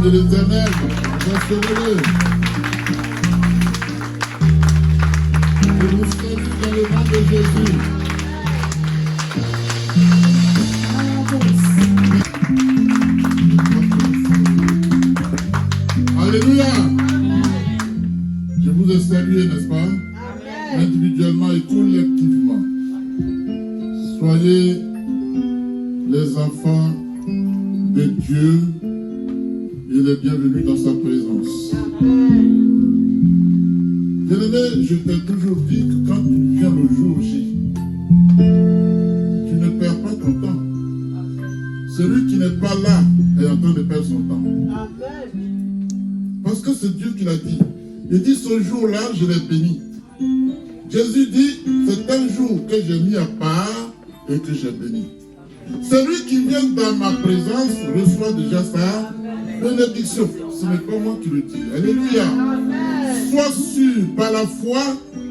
l'Éternel, recevez-le. Je vous salue dans le nom de Jésus. Alléluia. Je vous ai salué, n'est-ce pas? Individuellement et collectivement. Soyez les enfants de Dieu et les bienvenus dans sa présence. Bien-aimé, je t'ai toujours dit que quand tu viens le jour J, tu ne perds pas ton temps. Celui qui n'est pas là est en train de perdre son temps. Parce que c'est Dieu qui l'a dit. Il dit, ce jour-là, je l'ai béni. Jésus dit, c'est un jour que j'ai mis à part et que j'ai béni. Celui qui vient dans ma présence reçoit déjà sa bénédiction. Ce n'est pas moi qui le dis. Alléluia. Sois sûr par la foi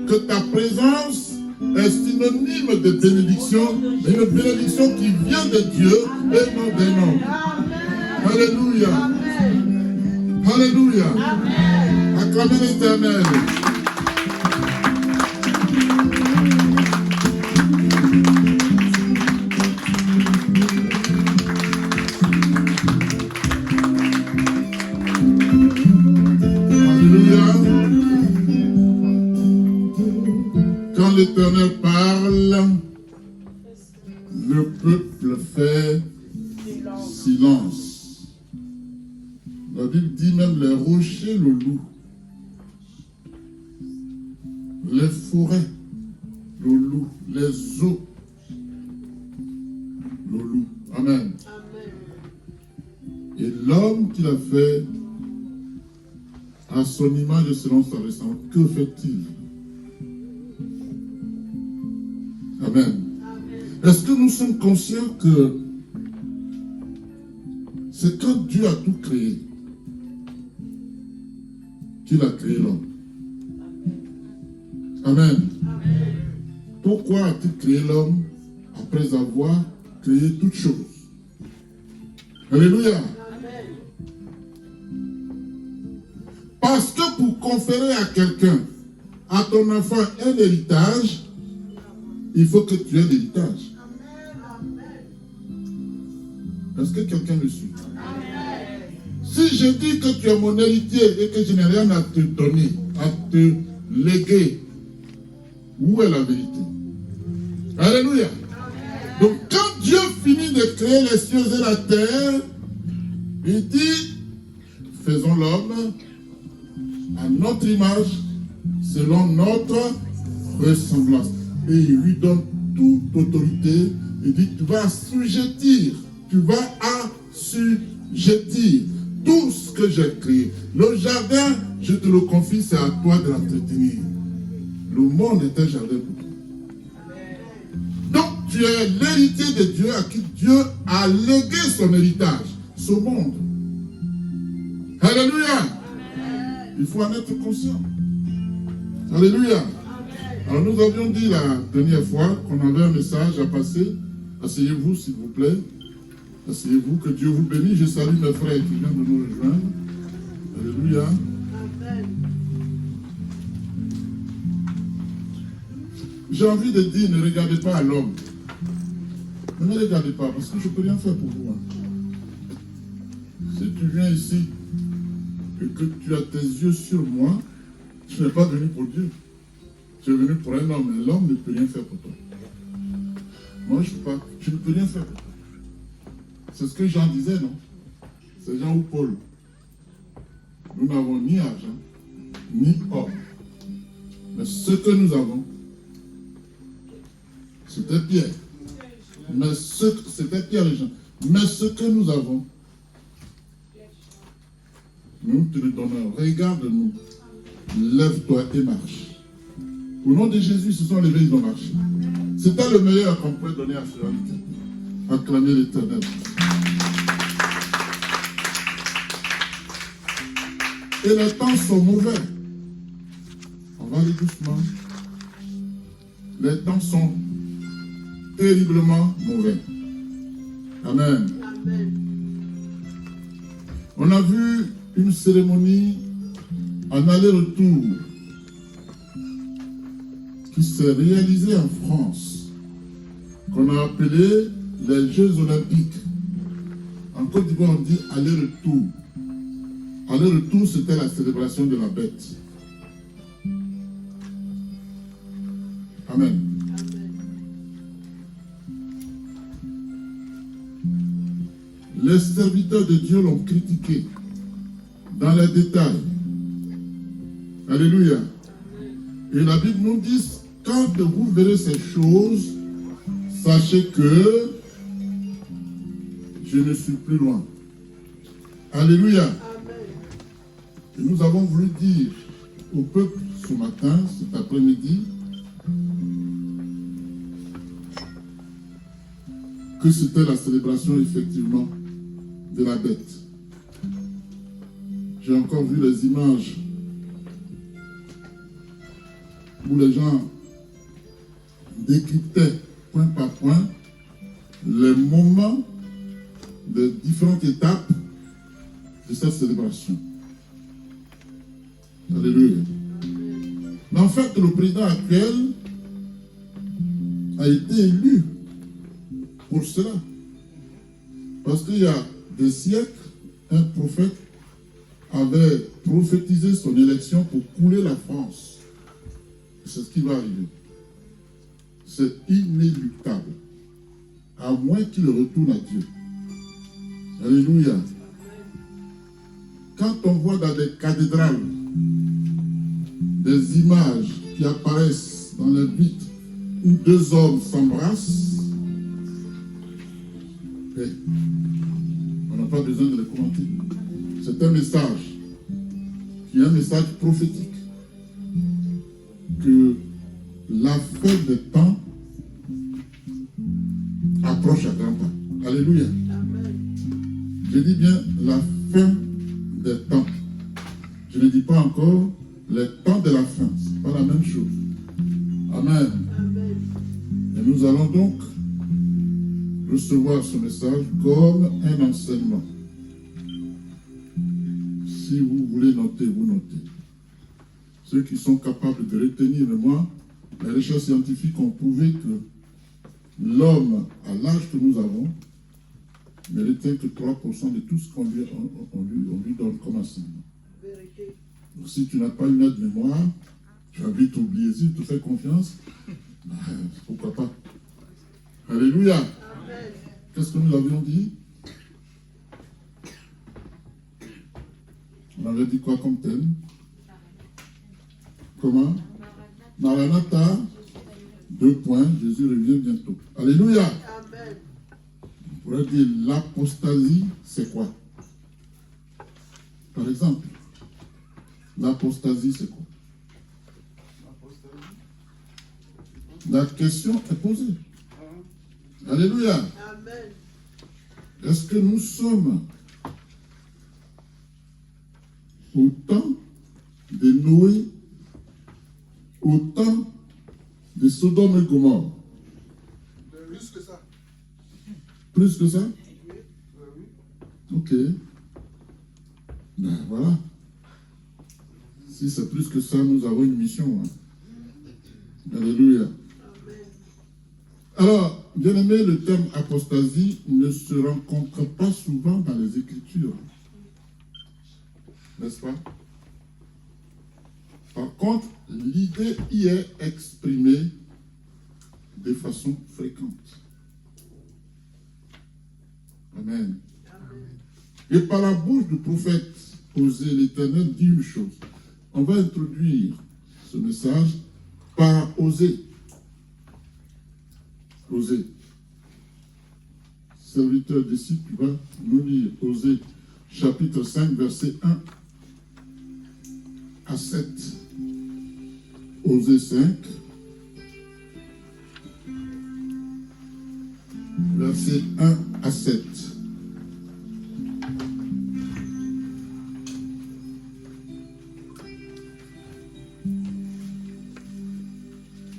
que ta présence est synonyme de bénédiction, une bénédiction qui vient de Dieu et non des hommes. Alléluia. Alléluia. Acclamez l'Éternel. Quand l'Éternel parle, le peuple fait silence. La Bible dit même les rochers le louent, les forêts le louent, les eaux le louent. Amen. Et l'homme qui l'a fait à son image et selon sa ressemblance, que fait-il? Amen. Est-ce que nous sommes conscients que c'est quand Dieu a tout créé qu'il a créé l'homme? Amen. Pourquoi a-t-il créé l'homme après avoir créé toutes choses? Alléluia. Parce que pour conférer à quelqu'un, à ton enfant, un héritage, il faut que tu aies l'héritage. Est-ce que quelqu'un me suit? Si je dis que tu es mon héritier et que je n'ai rien à te donner, à te léguer, où est la vérité? Alléluia. Donc quand Dieu finit de créer les cieux et la terre, il dit, faisons l'homme à notre image selon notre ressemblance. Et il lui donne toute autorité. Il dit, tu vas assujettir, tu vas assujettir tout ce que j'ai créé. Le jardin, je te le confie, c'est à toi de l'entretenir. Le monde est un jardin pour toi. Donc, tu es l'héritier de Dieu à qui Dieu a légué son héritage, ce monde. Alléluia. Il faut en être conscient. Alléluia. Alors nous avions dit la dernière fois qu'on avait un message à passer. Asseyez-vous s'il vous plaît. Asseyez-vous, que Dieu vous bénisse. Je salue mes frères qui viennent de nous rejoindre. Alléluia. J'ai envie de dire, ne regardez pas à l'homme. Ne me regardez pas, parce que je ne peux rien faire pour vous. Si tu viens ici et que tu as tes yeux sur moi, tu n'es pas venu pour Dieu. Tu es venu pour un homme, et l'homme ne peut rien faire pour toi. Moi, je ne peux pas. Tu ne peux rien faire pour toi. C'est ce que Jean disait, non? C'est Jean ou Paul. Nous n'avons ni argent, ni or. Mais ce que nous avons, c'était Pierre. C'était Pierre et Jean. Mais ce que nous avons, nous te le donnons. Regarde-nous. Lève-toi et marche. Au nom de Jésus, ils se sont levés, ils ont marché. C'était le meilleur qu'on pouvait donner à ce handicapé. Acclamer l'Éternel. Et les temps sont mauvais. On va aller doucement. Les temps sont terriblement mauvais. Amen. On a vu une cérémonie en aller-retour qui s'est réalisée en France, qu'on a appelé les Jeux Olympiques. En Côte d'Ivoire, on dit aller-retour. Aller-retour, c'était la célébration de la bête. Amen. Les serviteurs de Dieu l'ont critiqué dans les détails. Alléluia. Et la Bible nous dit, quand vous verrez ces choses, sachez que je ne suis plus loin. Alléluia. Et nous avons voulu dire au peuple ce matin, cet après-midi, que c'était la célébration effectivement de la bête. J'ai encore vu les images où les gens décryptaient point par point les moments de différentes étapes de cette célébration. Alléluia. Mais en fait, le président actuel a été élu pour cela. Parce qu'il y a des siècles, un prophète avait prophétisé son élection pour couler la France. C'est ce qui va arriver. C'est inéluctable. À moins qu'il retourne à Dieu. Alléluia. Quand on voit dans des cathédrales des images qui apparaissent dans les vitres où deux hommes s'embrassent, on n'a pas besoin de les commenter. C'est un message qui est un message prophétique que la fin des temps approche à grands pas. Alléluia. Je dis bien la fin des temps. Je ne dis pas encore les temps de la fin. Ce n'est pas la même chose. Amen. Et nous allons donc recevoir ce message comme un enseignement. Si vous voulez noter, vous notez. Ceux qui sont capables de retenir, mais moi, les recherches scientifiques ont prouvé que l'homme, à l'âge que nous avons, ne retient que 3% de tout ce qu'on lui donne comme enseignement. Donc, si tu n'as pas une aide mémoire, tu vas vite oublier. Si tu te fais confiance, pourquoi pas. Alléluia. Qu'est-ce que nous avions dit? On avait dit quoi comme thème? Comment? Maranatha, 2 points, Jésus revient bientôt. Alléluia. Amen. On pourrait dire l'apostasie, c'est quoi? Par exemple, l'apostasie, c'est quoi? La question est posée. Alléluia. Amen. Est-ce que nous sommes au temps de Noé, au temps de Sodome et Gomorrhe? Plus que ça. Plus que ça? Oui. Ok. Ben voilà. Si c'est plus que ça, nous avons une mission. Hein. Alléluia. Amen. Alors, bien aimé, le terme apostasie ne se rencontre pas souvent dans les Écritures. N'est-ce pas? Par contre, l'idée y est exprimée de façon fréquente. Amen. Et par la bouche du prophète Osée, l'Éternel dit une chose. On va introduire ce message par Osée. Osée. Serviteur disciple, tu vas nous lire Osée, chapitre 5, verset 1 à 7. Osée 5, verset 1 à 7.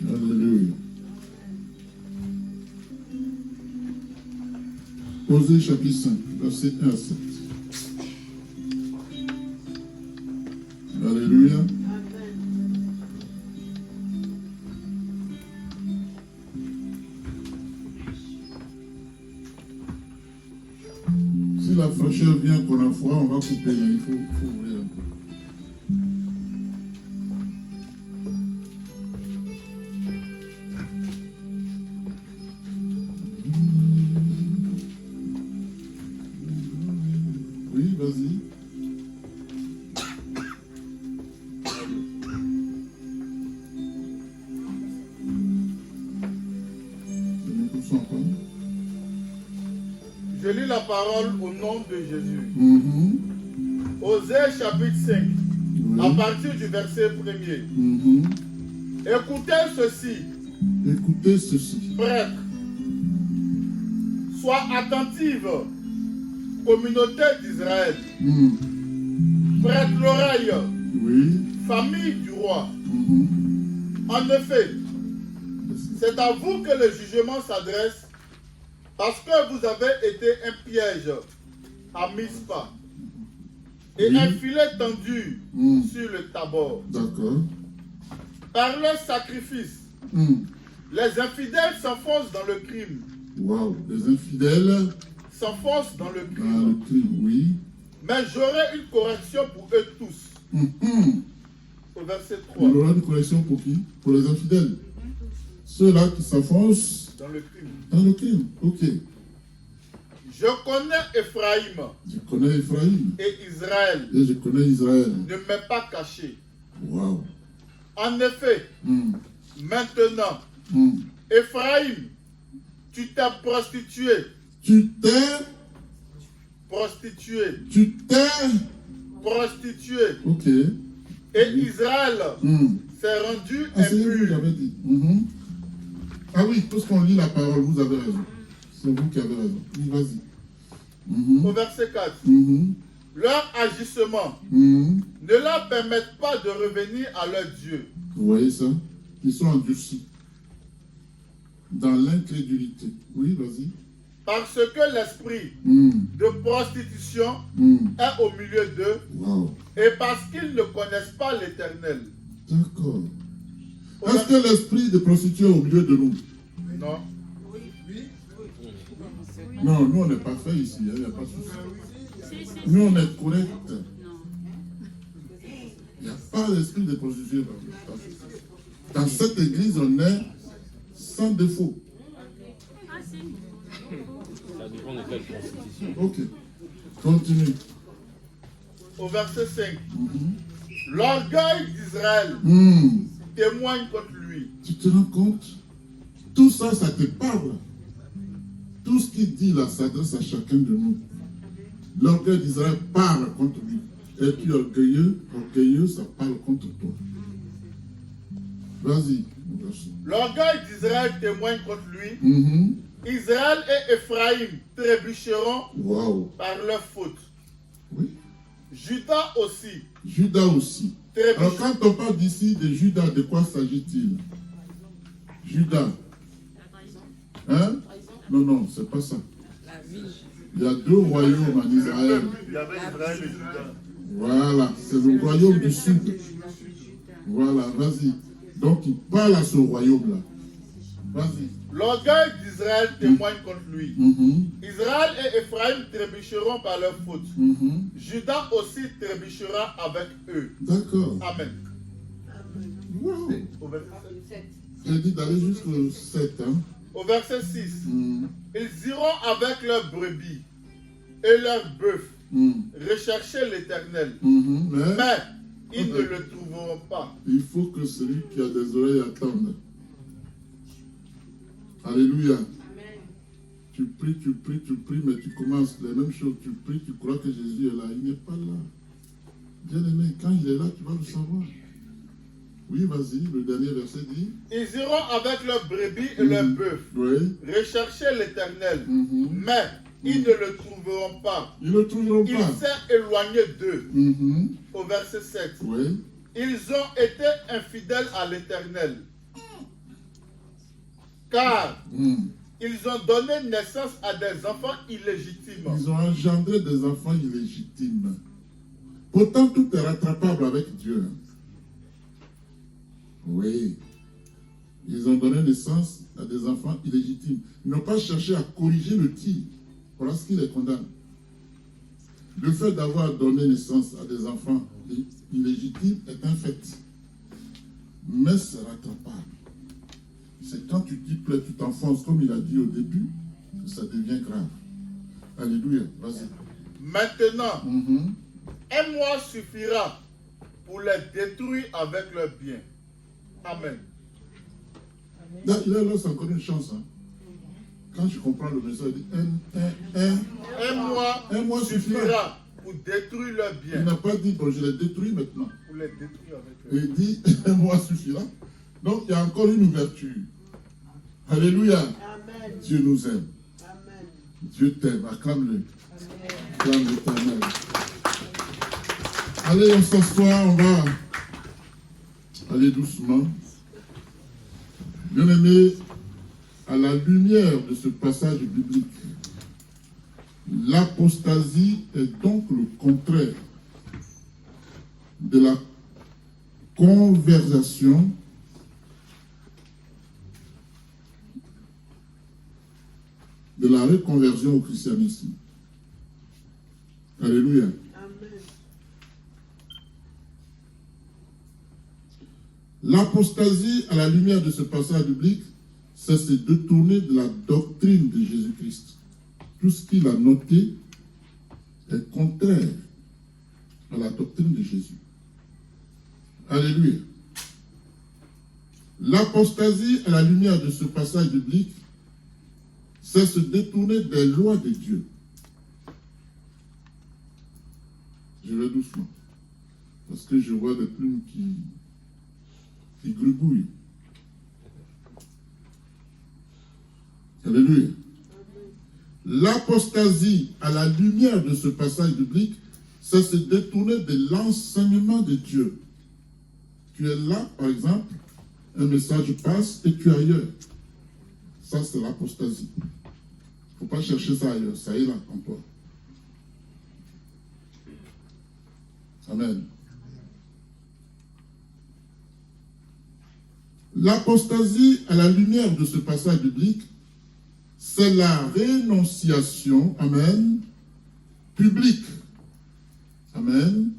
Alléluia. Osée chapitre 5, verset 1 à 7. Alléluia. Si la fraîcheur vient pour la fois, on va couper, mais il faut ouvrir un peu. Oui, vas-y. Je lis la parole au nom de Jésus. Mhm. Osée chapitre 5, Oui. à partir du verset 1er. Mhm. Écoutez ceci, Écoutez ceci. prêtres. Sois attentive, communauté d'Israël. Mhm. Prête l'oreille, Oui. famille du roi. Mhm. En effet, c'est à vous que le jugement s'adresse, parce que vous avez été un piège à Mispa et Oui. un filet tendu Mhm. sur le Tabor. D'accord. Par leur sacrifice, Mhm. les infidèles s'enfoncent dans le crime. Wow. Les infidèles S'enfoncent dans le dans crime. le crime, oui. Mais j'aurai une correction pour eux tous. Mhm. Au verset 3. Il aura une correction pour qui? Pour les infidèles. Ceux-là qui s'enfoncent Dans le crime. dans le crime. Ok. Je connais Ephraïm Je connais Ephraïm et Israël et je connais Israël. ne m'est pas caché. Wow. En effet, Mhm. maintenant, Mhm. Ephraïm, tu t'es prostitué. Tu t'es, Prostitué. ok. Et Israël Mhm. s'est rendu Ah, c'est vous, impur. j'avais dit. Mhm. Ah oui, puisqu'on lit la parole, vous avez raison. C'est vous qui avez raison. Oui, vas-y. Mhm. Au verset 4. Mhm. Leurs agissements Mhm. ne leur permettent pas de revenir à leur Dieu. Vous voyez ça? Ils sont endurcis. Dans l'incrédulité. Oui, vas-y. Parce que l'esprit Mhm. de prostitution Mhm. est au milieu d'eux Wow. et parce qu'ils ne connaissent pas l'Éternel. D'accord. Au Est-ce que l'esprit de prostituée est au milieu de nous? Non. Non, nous on n'est pas fait ici, il n'y a pas de souci. Nous on est correct. Il n'y a pas d'esprit de prostituée dans cette église, on est sans défaut. Ça dépend de quelle constitution. Ok. Continue. Au verset 5. Mhm. L'orgueil d'Israël témoigne contre lui. Tu te rends compte? Tout ça, ça te parle. Tout ce qu'il dit là s'adresse à chacun de nous. L'orgueil d'Israël parle contre lui. Es-tu orgueilleux? Orgueilleux, ça parle contre toi. Vas-y, mon garçon. L'orgueil d'Israël témoigne contre lui. Israël et Ephraïm trébucheront Waouh. par leur faute. Oui. Judas aussi. Judas aussi. Alors quand on parle d'ici de Judas, de quoi s'agit-il? Judas. Hein? Non, non, c'est pas ça. Il y a deux royaumes en Israël. Il y avait Israël et Judas. Voilà, c'est le royaume du sud. Voilà, vas-y. Donc il parle à ce royaume-là. Vas-y. L'orgueil d'Israël témoigne contre lui. Israël et Ephraïm trébucheront par leur faute. Judas aussi trébuchera avec eux. D'accord. Amen. Wow. Au verset 7. J'ai dit d'aller jusqu'au 7. Hein? Au verset 6. Ils iront avec leurs brebis et leurs bœufs rechercher l'Éternel. Mais ils ne le trouveront pas. Il faut que celui qui a des oreilles attende. Alléluia. Amen. Tu pries, mais tu commences les mêmes choses. Tu pries, tu crois que Jésus est là. Il n'est pas là. Bien aimé, quand il est là, tu vas le savoir. Oui, vas-y, le dernier verset dit. Ils iront avec leurs brebis et leurs bœufs rechercher l'Éternel. Mais ils ne le trouveront pas. Ils ne le trouveront pas. Il s'est éloigné d'eux. Au verset 7. Ils ont été infidèles à l'Éternel. Car ils ont donné naissance à des enfants illégitimes. Ils ont engendré des enfants illégitimes. Pourtant, tout est rattrapable avec Dieu. Oui. Ils ont donné naissance à des enfants illégitimes. Ils n'ont pas cherché à corriger le tir. Voilà ce qui les condamne. Le fait d'avoir donné naissance à des enfants illégitimes est un fait. Mais c'est rattrapable. C'est quand tu t'y plais, tu t'enfonces, comme il a dit au début, que ça devient grave. Alléluia, vas-y. Maintenant, un mois suffira pour les détruire avec leurs biens. Amen. Là, c'est encore une chance. Hein. Quand je comprends le message, il dit un mois suffira pour détruire leurs biens. Il n'a pas dit, bon, je les détruis maintenant. Pour les détruire avec leurs biens. Il dit, un mois suffira. Donc, il y a encore une ouverture. Alléluia. Amen. Dieu nous aime. Amen. Dieu t'aime. Acclame-le. Acclame l'Éternel. Allez, on s'assoit, on va aller doucement. Bien-aimé, à la lumière de ce passage biblique, l'apostasie est donc le contraire de la conversation de la reconversion au christianisme. Alléluia. Amen. L'apostasie, à la lumière de ce passage biblique, c'est se détourner de la doctrine de Jésus-Christ. Tout ce qu'il a noté est contraire à la doctrine de Jésus. Alléluia. L'apostasie, à la lumière de ce passage biblique, c'est se détourner des lois de Dieu. Je vais doucement, parce que je vois des plumes qui gribouillent. Alléluia. L'apostasie, à la lumière de ce passage biblique, c'est se détourner de l'enseignement de Dieu. Tu es là, par exemple, un message passe et tu es ailleurs. Ça, c'est l'apostasie. Il ne faut pas chercher ça ailleurs. Ça est là, en toi. Amen. L'apostasie, à la lumière de ce passage biblique, c'est la rénonciation, amen, publique, amen,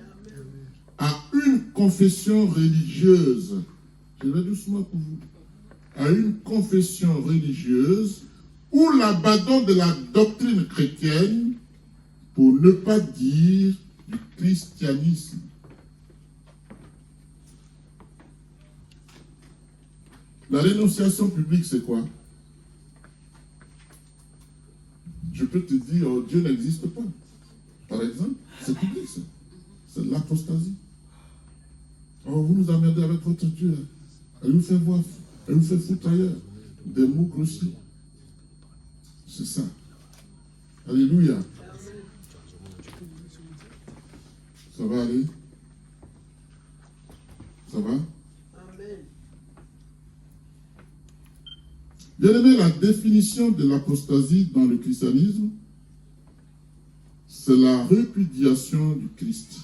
à une confession religieuse. Je vais doucement pour vous. À une confession religieuse ou l'abandon de la doctrine chrétienne, pour ne pas dire du christianisme. La rénonciation publique, c'est quoi? Je peux te dire, oh, Dieu n'existe pas. Par exemple, c'est public, ça. C'est de l'apostasie. Oh, vous nous emmerdez avec votre Dieu, là. Elle nous fait voir, elle nous fait foutre ailleurs. Des mots grossiers. C'est ça. Alléluia. Ça va aller? Ça va? Amen. Bien aimé, la définition de l'apostasie dans le christianisme, c'est la répudiation du Christ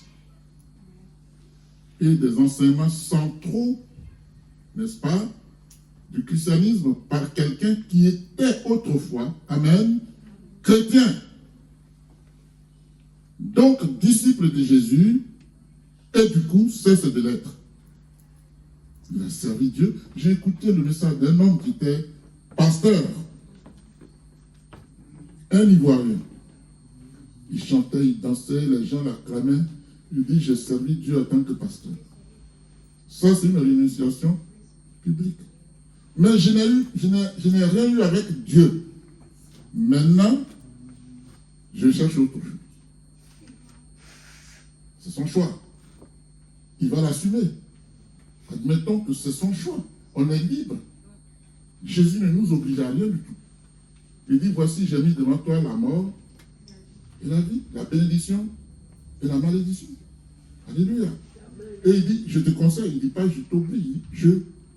et des enseignements centraux, n'est-ce pas, du christianisme par quelqu'un qui était autrefois, amen, chrétien. Donc, disciple de Jésus, et du coup, cesse de l'être. Il a servi Dieu. J'ai écouté le message d'un homme qui était pasteur, un Ivoirien. Il chantait, il dansait, les gens l'acclamaient. Il dit, j'ai servi Dieu en tant que pasteur. Ça, c'est une rénunciation publique. Mais je n'ai rien eu avec Dieu. Maintenant, je cherche autre chose. C'est son choix. Il va l'assumer. Admettons que c'est son choix. On est libre. Jésus ne nous oblige à rien du tout. Il dit, voici, j'ai mis devant toi la mort et la vie, la bénédiction et la malédiction. Alléluia. Et il dit, je te conseille, il ne dit pas, je t'oblige, je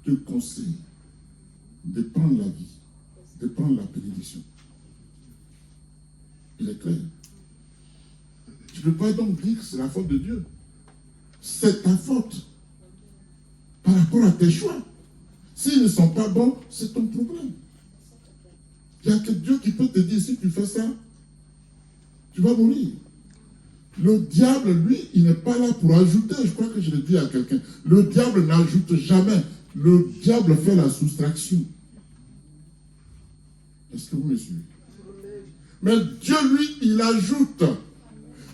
te conseille de prendre la vie, de prendre la bénédiction. Il est clair. Tu ne peux pas donc dire que c'est la faute de Dieu. C'est ta faute par rapport à tes choix. S'ils ne sont pas bons, c'est ton problème. Il n'y a que Dieu qui peut te dire, si tu fais ça, tu vas mourir. Le diable, lui, il n'est pas là pour ajouter. Je crois que je l'ai dit à quelqu'un. Le diable n'ajoute jamais. Le diable fait la soustraction. Est-ce que vous me suivez? Mais Dieu, lui, il ajoute.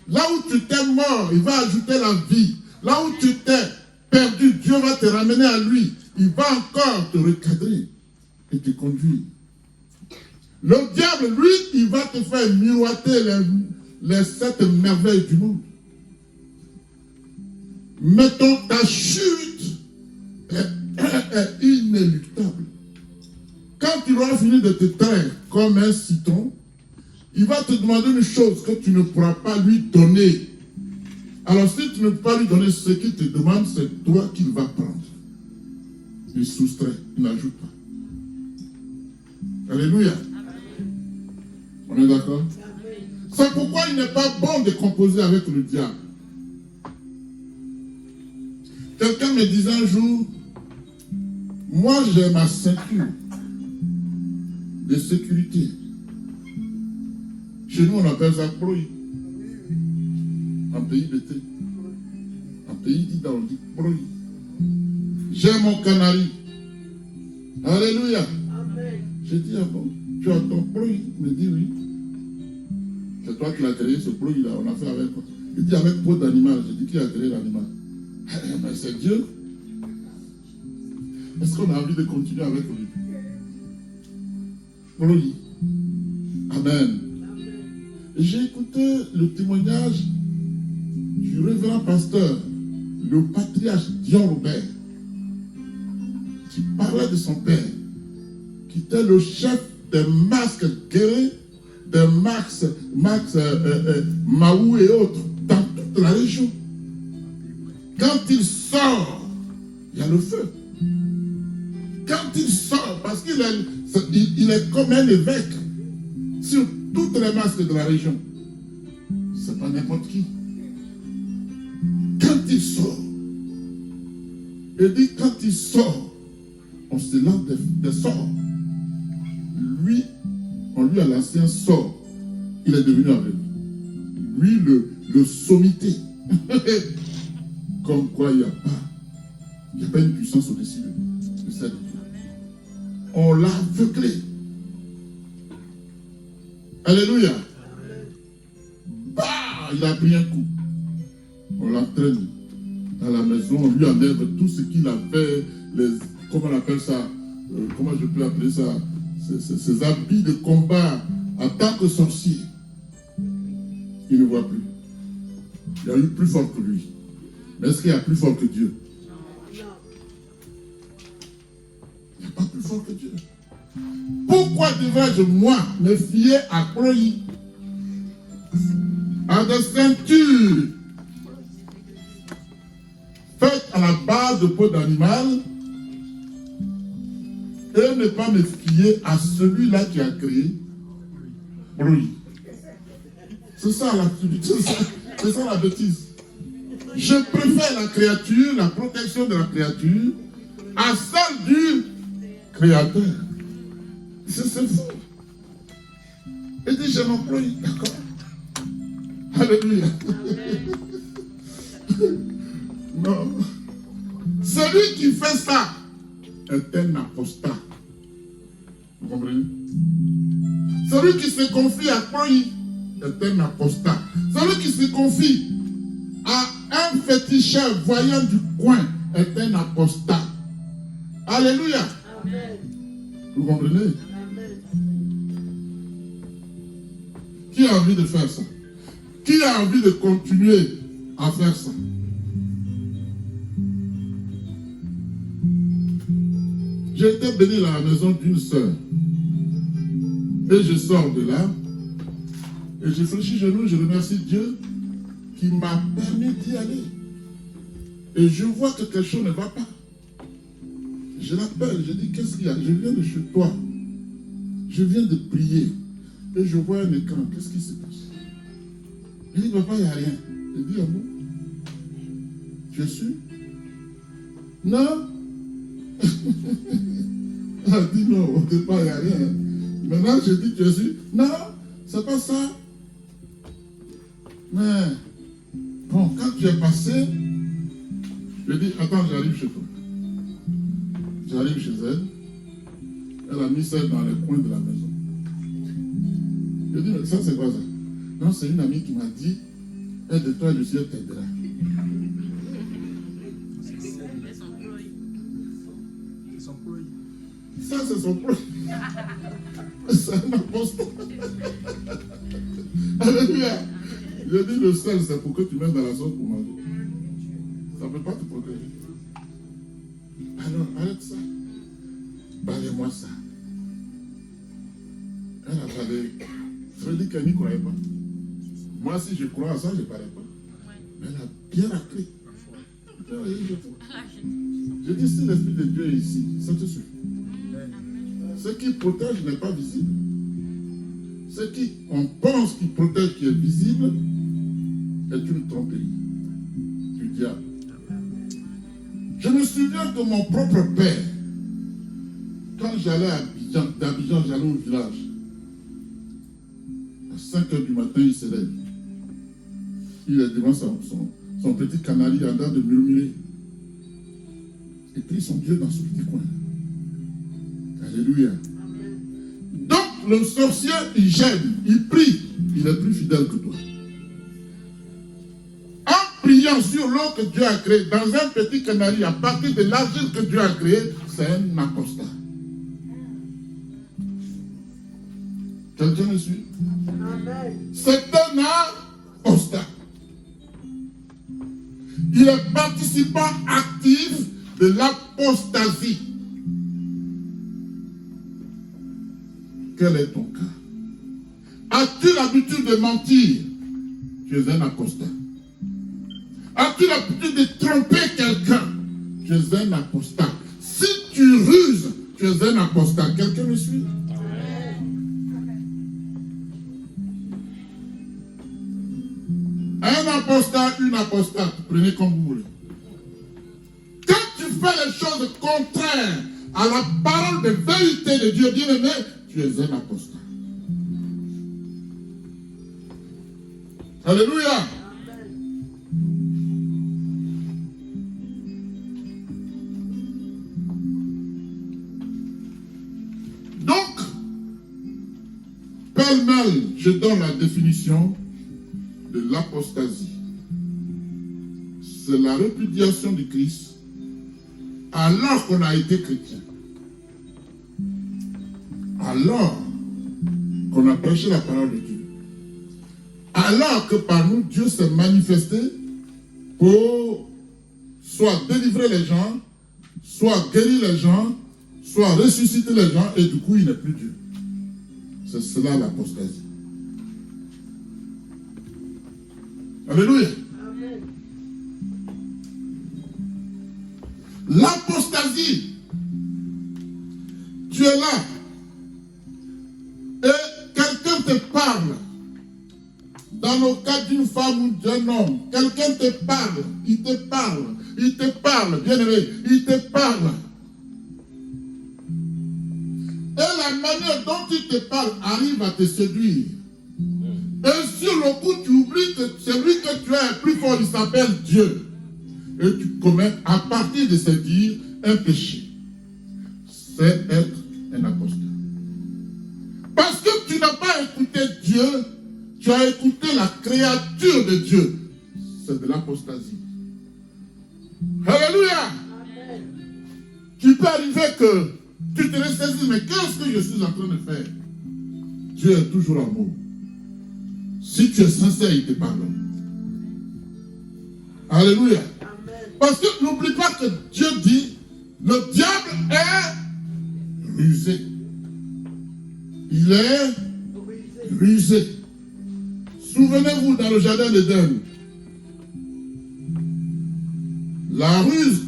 Là où tu t'es mort, il va ajouter la vie. Là où tu t'es perdu, Dieu va te ramener à lui. Il va encore te recadrer et te conduire. Le diable, lui, il va te faire miroiter les 7 merveilles du monde. Mais ta chute est inéluctable. Quand tu auras fini de te traire comme un citron, il va te demander une chose que tu ne pourras pas lui donner. Alors si tu ne peux pas lui donner ce qu'il te demande, c'est toi qu'il va prendre. Il soustrait, il n'ajoute pas. Alléluia. On est d'accord? C'est pourquoi il n'est pas bon de composer avec le diable. Quelqu'un me disait un jour, moi j'ai ma ceinture de sécurité. Chez nous on appelle ça proï. En pays d'été. En pays d'Ida on dit proï. J'ai mon canari. Alléluia. J'ai dit, ah bon, tu as ton proï? Il me dit oui. C'est toi qui l'as créé, ce produit-là. On a fait avec quoi? Il dit avec peau d'animal. J'ai dit qui a créé l'animal? Mais c'est Dieu. Est-ce qu'on a envie de continuer avec lui? Oui. Amen. J'ai écouté le témoignage du révérend pasteur, le patriarche Dion Robert, qui parlait de son père, qui était le chef des masques guerriers, des Max Maou et autres, dans toute la région. Quand il sort, il y a le feu. Quand il sort, parce qu'il est comme un évêque sur toutes les masques de la région. C'est pas n'importe qui. Quand il sort, il dit quand il sort, on se lance des sorts. Lui, on lui a lancé un sort. Il est devenu aveugle. Lui, le sommité. Comme quoi, il n'y a pas une puissance au-dessus de ça. On l'a aveuglé. Alléluia. Bah, il a pris un coup. On l'entraîne à la maison. On lui enlève tout ce qu'il avait, comment on appelle ça, comment je peux appeler ça, ces habits de combat en tant que sorcier. Il ne voit plus. Il y a eu plus fort que lui. Mais est-ce qu'il y a plus fort que Dieu? Il n'y a pas plus fort que Dieu. Pourquoi devrais-je, moi, me fier à Croy, à des ceintures faites à la base de peau d'animal et ne pas me fier à celui-là qui a créé Croy? C'est ça la bêtise. Je préfère la créature, la protection de la créature, à celle du Créateur. C'est fou. Et dit, je m'emploie, d'accord. Alléluia. Non. Celui qui fait ça est un apostat. Vous comprenez? Celui qui se confie à Croy est un apostat. Celui qui se confie à un féticheur voyant du coin est un apostat. Alléluia. Amen. Vous comprenez? Amen. Qui a envie de faire ça? Qui a envie de continuer à faire ça? J'ai été béni à la maison d'une sœur. Et je sors de là. Et je fléchis genoux, je remercie Dieu qui m'a permis d'y aller. Et je vois que quelque chose ne va pas. Je l'appelle, je dis, qu'est-ce qu'il y a? Je viens de chez toi. Je viens de prier. Et je vois un écran, qu'est-ce qui se passe? Il dit, papa, il n'y a rien. Je dis, ah bon? Tu es sûr? Non? Elle dit, non, au départ, il n'y a rien. Maintenant, je dis, tu es sûr? Non, c'est pas ça. Mais, bon, quand tu es passé, je dis, attends, j'arrive chez toi. J'arrive chez elle. Elle a mis ça dans les coins de la maison. Je dis, mais ça, c'est quoi ça? Non, c'est une amie qui m'a dit, aide-toi, le Seigneur t'aidera. Ça, c'est son pro. C'est un apostat. Alléluia. Je dis, le sel, c'est pour que tu mettes dans la sauce pour manger. Ça ne peut pas te protéger. Alors, arrête ça. Parlez-moi ça. Elle a parlé. Frédéric, elle n'y croyait pas. Moi, si je crois à ça, je ne parlais pas. Mais elle a bien appris. Je dis, si l'Esprit de Dieu est ici, ça te suffit. Ce qui protège n'est pas visible. Ce qu'on pense qui protège, qui est visible, est une tromperie du diable. Je me souviens de mon propre père. Quand j'allais d'Abidjan, j'allais au village. À 5 h du matin, il se lève. Il est devant son petit canari en train de murmurer. Et prie son Dieu dans ce petit coin. Alléluia. Donc, le sorcier, il gêne, il prie. Il est plus fidèle que toi. En priant sur l'eau que Dieu a créée, dans un petit canari, à partir de l'argile que Dieu a créé, c'est un apostat. Quelqu'un me suit? C'est un apostat. Il est participant actif de l'apostasie. Quel est ton cas? As-tu l'habitude de mentir? Tu es un apostat. As-tu l'habitude de tromper quelqu'un? Tu es un apostat. Si tu ruses, tu es un apostat. Quelqu'un me suit? Un apostat, une apostate, prenez comme vous voulez. Quand tu fais les choses contraires à la parole de vérité de Dieu, bien-aimé, tu es un apostat. Alléluia. Donc, pêle-mêle, je donne la définition de l'apostasie. C'est la répudiation du Christ alors qu'on a été chrétien. Alors qu'on a prêché la parole de Dieu, alors que par nous, Dieu s'est manifesté pour soit délivrer les gens, soit guérir les gens, soit ressusciter les gens, et du coup, il n'est plus Dieu. C'est cela l'apostasie. Alléluia. Amen. L'apostasie. Tu es là. Et quelqu'un te parle. Dans le cas d'une femme ou d'un homme, quelqu'un te parle. Il te parle. Il te parle. Bien aimé, il te parle. Et la manière dont il te parle arrive à te séduire. Et sur le coup, tu oublies que celui que tu as est plus fort, il s'appelle Dieu. Et tu commets à partir de ce dire un péché. C'est être un apostat. Parce que tu n'as pas écouté Dieu, tu as écouté la créature de Dieu. C'est de l'apostasie. Alléluia. Amen. Tu peux arriver que tu te ressaisis, mais qu'est-ce que je suis en train de faire? Dieu est toujours amour. Si tu es sincère, il te pardonne. Alléluia. Amen. Parce que n'oublie pas que Dieu dit, le diable est rusé. Il est rusé. Souvenez-vous dans le jardin d'Éden, la ruse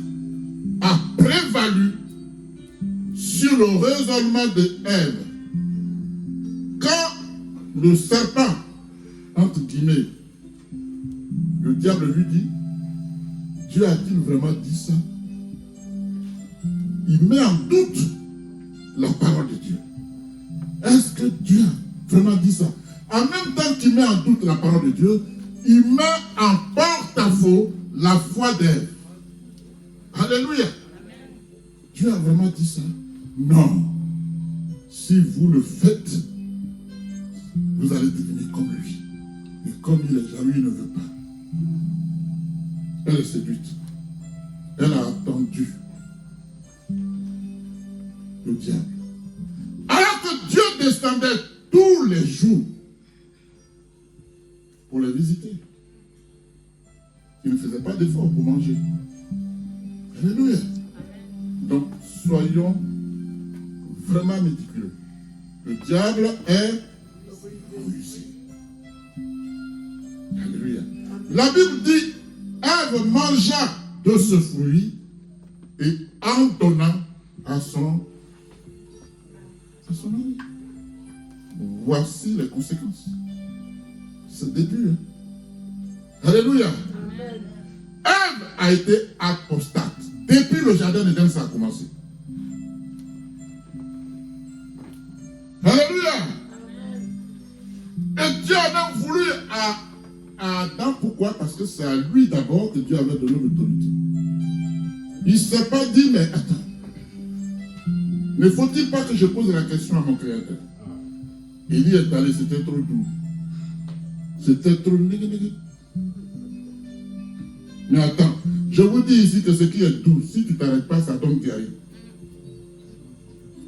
a prévalu sur le raisonnement de Ève. Quand le serpent, entre guillemets, le diable lui dit, Dieu a-t-il vraiment dit ça? Il met en doute la parole de Dieu. Est-ce que Dieu a vraiment dit ça? En même temps qu'il met en doute la parole de Dieu, il met en porte-à-faux la foi d'Ève. Alléluia. Dieu a vraiment dit ça? Non. Si vous le faites, vous allez devenir comme lui. Et comme il est jaloux, il ne veut pas. Elle est séduite. Elle a attendu le diable. Alors que Dieu descendait tous les jours pour les visiter. Il ne faisait pas d'effort pour manger. Alléluia. Donc, soyons vraiment méticuleux. Le diable est rusé. Alléluia. La Bible dit, Ève mangea de ce fruit et en donnant à son mari. Voici les conséquences. C'est le début. Hein? Alléluia. Amen. Ève a été apostate. Depuis le jardin d'Éden, ça a commencé. Alléluia. Et Dieu en a voulu à Adam. Pourquoi? Parce que c'est à lui d'abord que Dieu avait donné l'autorité. Il ne s'est pas dit, mais attends, ne faut-il pas que je pose la question à mon créateur? Élie est allé, c'était trop doux. C'était trop négatif. Mais attends, je vous dis ici que ce qui est doux, si tu ne t'arrêtes pas, ça donne carie.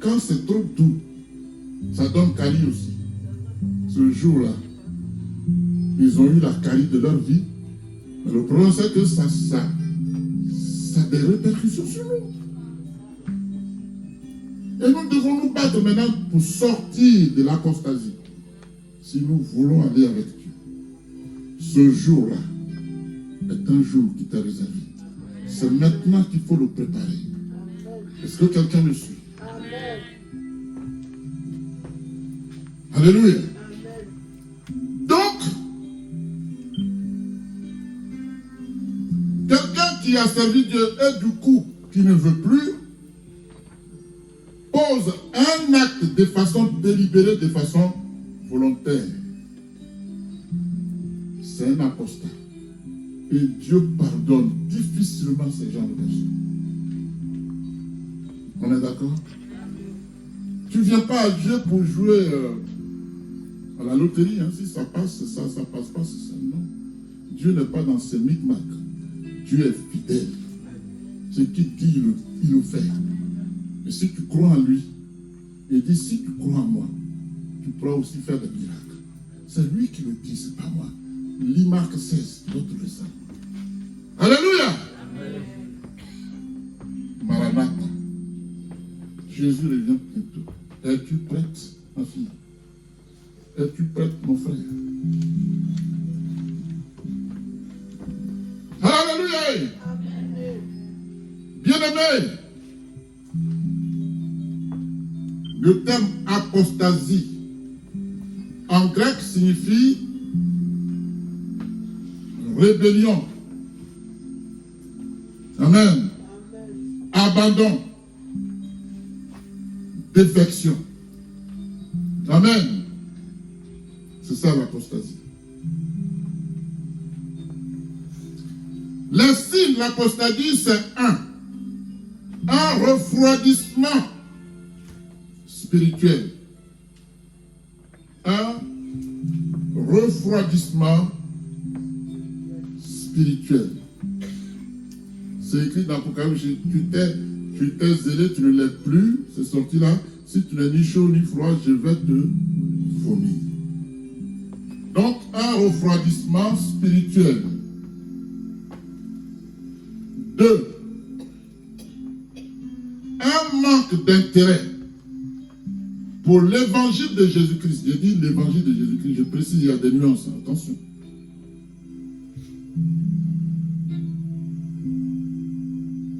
Quand c'est trop doux, ça donne carie aussi. Ce jour-là, ils ont eu la carie de leur vie. Mais le problème, c'est que ça a des répercussions sur nous. Et nous devons nous battre maintenant pour sortir de l'apostasie. Si nous voulons aller avec Dieu. Ce jour-là est un jour qui t'est réservé. C'est maintenant qu'il faut le préparer. Est-ce que quelqu'un me suit? Amen. Alléluia. Amen. Donc, quelqu'un qui a servi Dieu et du coup qui ne veut plus, pose un acte de façon délibérée, de façon volontaire. C'est un apostat. Et Dieu pardonne difficilement ces gens de personnes. On est d'accord? Tu ne viens pas à Dieu pour jouer à la loterie. Hein. Si ça passe, c'est ça. Ça passe pas, c'est ça. Non. Dieu n'est pas dans ces micmacs. Dieu est fidèle. Ce qu'il dit, il le fait. Et si tu crois en lui, Il dit, si tu crois en moi, tu pourras aussi faire des miracles. C'est lui qui le dit, c'est pas moi. Lis Marc 16, d'autres le savent. Alléluia. Amen. Maranatha. Jésus revient bientôt. Es-tu prête, ma fille? Es-tu prête, mon frère? Alléluia. Bien-aimé, le terme apostasie en grec signifie rébellion. Amen. Abandon. Défection. Amen. C'est ça l'apostasie. Les signes de l'apostasie, c'est un refroidissement spirituel. Un refroidissement spirituel. C'est écrit dans l'Apocalypse, tu t'es zélé, tu ne l'es plus. C'est sorti là. Si tu n'es ni chaud ni froid, je vais te vomir. Donc, un refroidissement spirituel. 2. Un manque d'intérêt pour l'évangile de Jésus-Christ. Je dis l'évangile de Jésus-Christ, je précise, il y a des nuances, attention.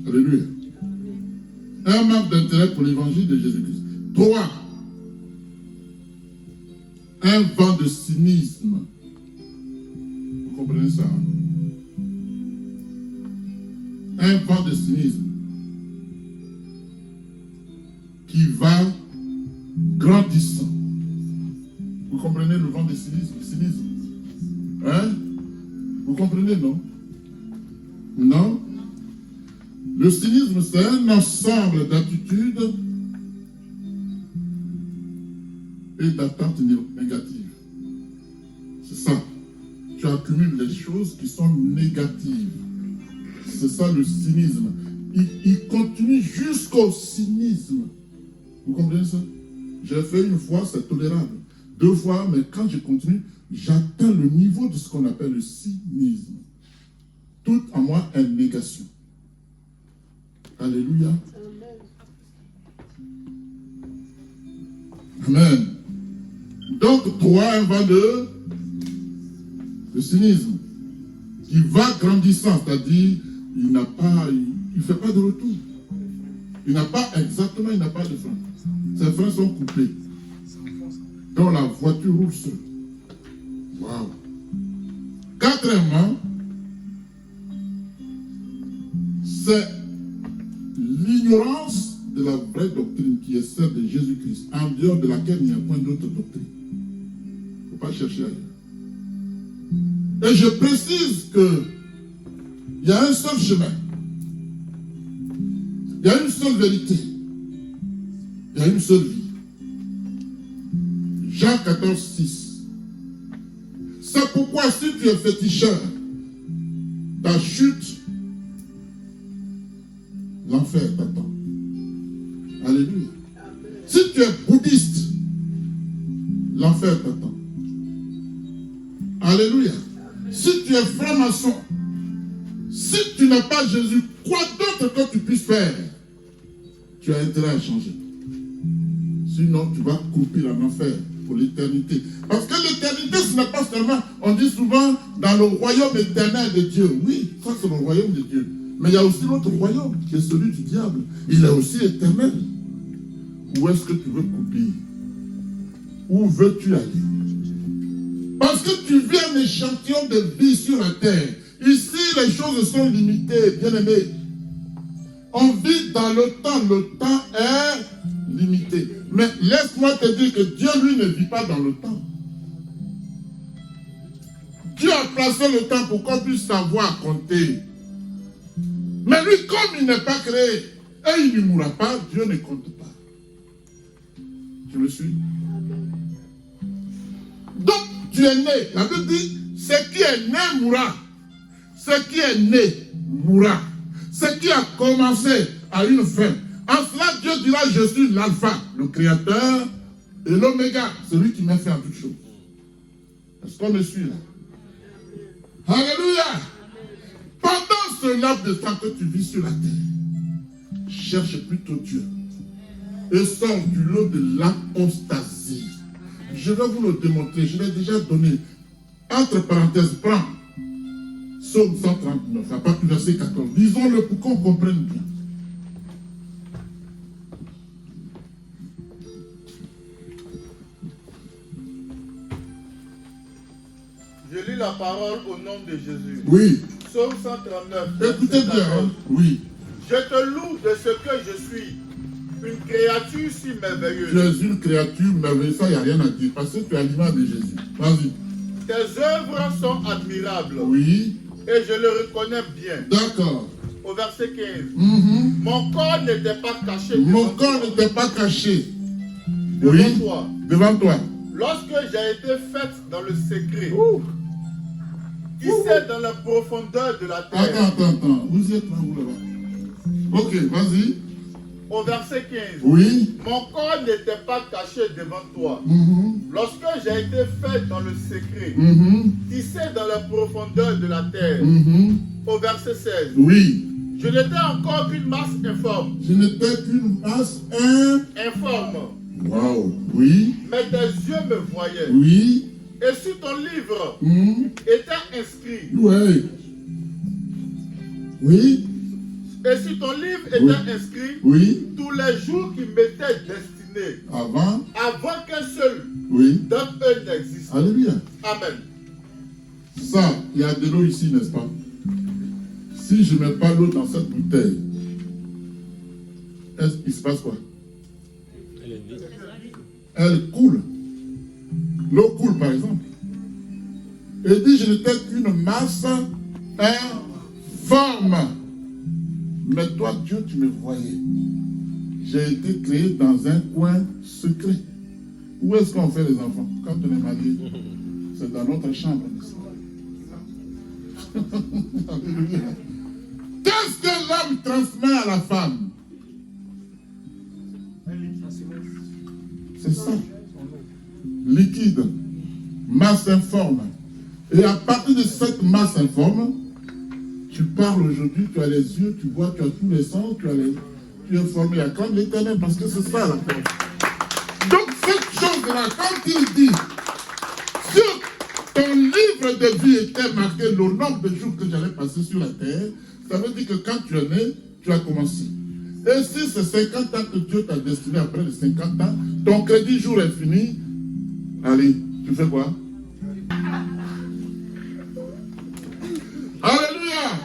Alléluia. Un manque d'intérêt pour l'évangile de Jésus-Christ. 3. Un vent de cynisme. Vous comprenez ça? Un vent de cynisme qui va grandissant. Vous comprenez le vent de cynisme? Hein? Vous comprenez, non? Non? Le cynisme, c'est un ensemble d'attitudes et d'attentes négatives. C'est ça. Tu accumules les choses qui sont négatives. C'est ça le cynisme. Il continue jusqu'au cynisme. Vous comprenez ça? J'ai fait une fois, c'est tolérable. 2 fois, mais quand je continue, j'atteins le niveau de ce qu'on appelle le cynisme. Tout en moi est négation. Alléluia. Amen. Donc, 3, un vent de cynisme qui va grandissant, c'est-à-dire il ne fait pas de retour. Il n'a pas exactement, il n'a pas de frein. Ses freins sont coupés. Donc la voiture roule seule. Waouh. 4e, c'est l'ignorance de la vraie doctrine qui est celle de Jésus-Christ, en dehors de laquelle il n'y a point d'autre doctrine. Il ne faut pas chercher ailleurs. Et je précise que il y a un seul chemin. Il y a une seule vérité. Il y a une seule vie. Jean 14, 6. C'est pourquoi si tu es féticheur, ta chute, l'enfer t'attend. Alléluia. Si tu es bouddhiste, l'enfer t'attend. Alléluia. Si tu es franc-maçon, si tu n'as pas Jésus, quoi d'autre que tu puisses faire, tu as intérêt à changer. Sinon, tu vas couper en enfer pour l'éternité. Parce que l'éternité, ce n'est pas seulement, on dit souvent, dans le royaume éternel de Dieu. Oui, ça c'est le royaume de Dieu. Mais il y a aussi l'autre royaume, qui est celui du diable. Il est aussi éternel. Où est-ce que tu veux couper? Où veux-tu aller? Parce que tu vis un échantillon de vie sur la terre. Ici, les choses sont limitées, bien-aimés. On vit dans le temps est limité. Mais laisse-moi te dire que Dieu, lui, ne vit pas dans le temps. Dieu a placé le temps pour qu'on puisse savoir compter. Mais lui, comme il n'est pas créé, et il ne mourra pas, Dieu ne compte pas. Tu me suis? Donc, tu es né. La Bible dit, ce qui est né mourra. Ce qui est né mourra. Ce qui a commencé à une fin. En cela, Dieu dira, je suis l'alpha, le créateur, et l'oméga, celui qui m'a fait en toutes choses. Est-ce qu'on me suit là? Alléluia! Pendant ce laps de temps que tu vis sur la terre, cherche plutôt Dieu. Et sors du lot de l'apostasie. Je vais vous le démontrer, je l'ai déjà donné. Entre parenthèses, prends. Psaume 139, à partir du verset 14. Lisons-le pour qu'on comprenne bien. Je lis la parole au nom de Jésus. Oui. Psaume 139. Écoutez bien. Hein? Oui. Je te loue de ce que je suis, une créature si merveilleuse. Tu es une créature merveilleuse, ça, il n'y a rien à dire, parce que tu es l'image de Jésus. Vas-y. Tes œuvres sont admirables. Oui. Et je le reconnais bien. D'accord. Au verset 15. Mm-hmm. Mon corps n'était pas caché. Mon corps n'était pas caché. Devant toi. Devant toi. Lorsque j'ai été faite dans le secret. Qui sait dans la profondeur de la terre. Attends. Vous êtes là ou là-bas? Ok, vas-y. Au verset 15. Oui. Mon corps n'était pas caché devant toi. Mm-hmm. Lorsque j'ai été fait dans le secret. Mm-hmm. Qui sait dans la profondeur de la terre. Mm-hmm. Au verset 16. Oui. Je n'étais encore qu'une masse informe. Je n'étais qu'une masse Informe. Wow. Oui. Mais tes yeux me voyaient. Oui. Et sur ton livre était inscrit. Oui. Oui. Et sur ton livre était inscrit Oui. tous les jours qui m'étaient destinés. Avant Qu'un seul d'entre eux n'existe. Alléluia. Amen. Ça, il y a de l'eau ici, n'est-ce pas? Si je ne mets pas l'eau dans cette bouteille, est-ce qu'il se passe quoi? Elle coule. L'eau coule, par exemple. Et dit, je n'étais qu'une masse informe. Mais toi, Dieu, tu me voyais. J'ai été créé dans un coin secret. Où est-ce qu'on fait les enfants? Quand on est marié, c'est dans notre chambre. Qu'est-ce que l'homme transmet à la femme? C'est ça. Liquide. Masse informe. Et à partir de cette masse informe, tu parles aujourd'hui, tu as les yeux, tu vois, tu as tous les sens, tu es formé à comme l'Éternel, parce que c'est ça la forme. Donc cette chose-là, quand il dit, sur ton livre de vie était marqué le nombre de jours que j'allais passer sur la terre, ça veut dire que quand tu es né, tu as commencé. Et si c'est 50 ans que Dieu t'a destiné après les 50 ans, ton crédit jour est fini, allez, tu fais quoi? Alléluia!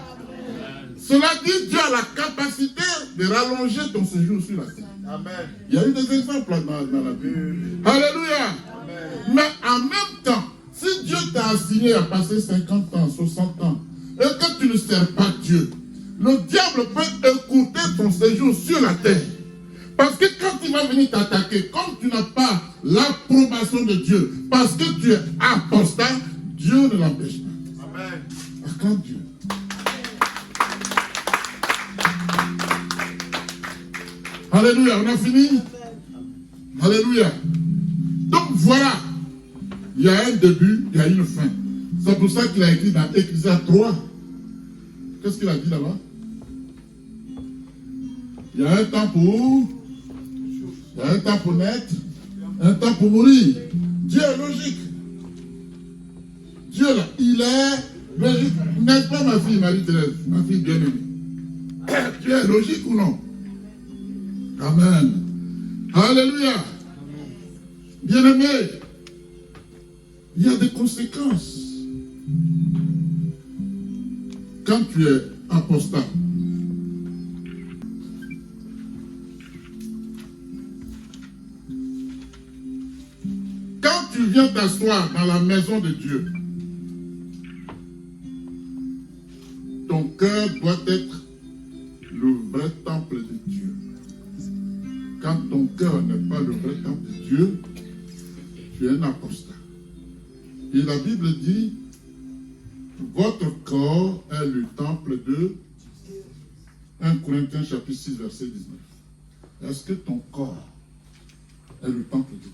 Cela dit, Dieu a la capacité de rallonger ton séjour sur la terre. Amen. Il y a eu des exemples dans la Bible. Alléluia! Amen. Mais en même temps, si Dieu t'a assigné à passer 50 ans, 60 ans, et que tu ne sers pas Dieu, le diable peut écouter ton séjour sur la terre. Parce que quand il va venir t'attaquer, comme tu n'as pas l'approbation de Dieu, parce que tu es apostat, Dieu ne l'empêche pas. Amen. Acclame Dieu. Alléluia, on a fini? Alléluia. Donc voilà, il y a un début, il y a une fin. C'est pour ça qu'il a écrit dans Ecclésiaste 3. Qu'est-ce qu'il a dit là-bas? Il y a un temps pour... Il y a un temps pour naître, un temps pour mourir. Dieu est logique. Dieu là, il est logique. N'est-ce pas ma fille Marie-Thérèse, ma fille bien-aimée? Dieu est logique ou non? Amen. Alléluia. Bien-aimé, il y a des conséquences. Quand tu es apostat, quand tu viens t'asseoir dans la maison de Dieu, ton cœur doit être le vrai temple de Dieu. Quand ton cœur n'est pas le vrai temple de Dieu, tu es un apostat. Et la Bible dit, votre corps est le temple de 1 Corinthiens chapitre 6, verset 19. Est-ce que ton corps est le temple de Dieu?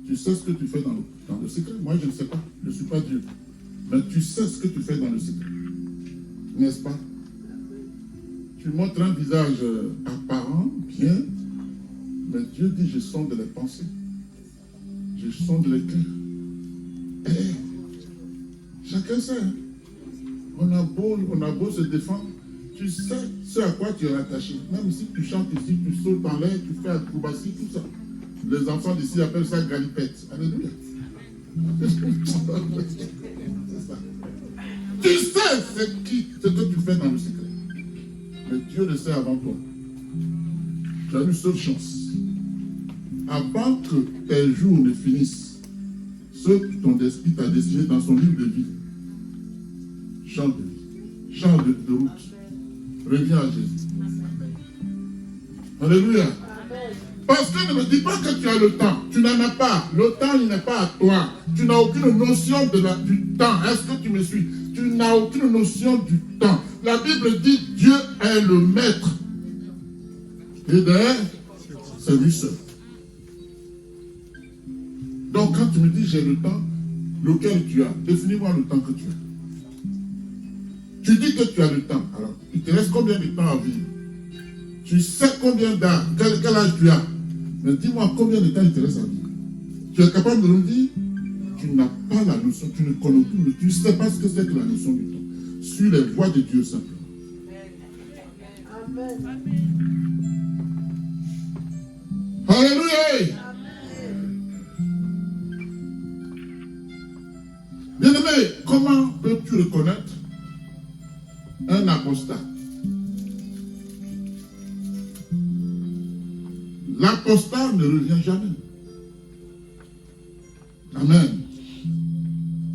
Tu sais ce que tu fais dans le secret? Moi, je ne sais pas. Je ne suis pas Dieu. Mais tu sais ce que tu fais dans le secret. N'est-ce pas? Tu montres un visage apparent, bien, mais Dieu dit, je sonde les pensées. Je sonde les cœurs. Et chacun sait. Hein? On a beau se défendre. Tu sais ce à quoi tu es attaché. Même si tu chantes ici, tu sautes en l'air, tu fais acrobatie, tout ça. Les enfants d'ici appellent ça galipette. Alléluia. C'est ça. Tu sais ce que tu fais dans le secret. Mais Dieu le sait avant toi. Tu as une seule chance. Avant que tes jours ne finissent, ce que ton esprit t'a destiné dans son livre de vie, change de vie, change de route. Reviens à Jésus. Alléluia. Parce que ne me dis pas que tu as le temps. Tu n'en as pas. Le temps, il n'est pas à toi. Tu n'as aucune notion du temps. Est-ce que tu me suis? Tu n'as aucune notion du temps. La Bible dit Dieu est le maître. Et derrière, c'est lui seul. Donc quand tu me dis j'ai le temps, lequel tu as? Définis-moi le temps que tu as. Tu dis que tu as le temps. Alors, il te reste combien de temps à vivre? Tu sais combien d'âge, quel âge tu as? Mais dis-moi combien de temps il te reste à vivre. Tu es capable de nous dire? Tu n'as pas la notion, tu ne connais plus, tu ne sais pas ce que c'est que la notion du temps. Suis les voies de Dieu simplement. Amen. Alléluia! Bien-aimé, comment peux-tu reconnaître un apostat? L'apostat ne revient jamais. Amen.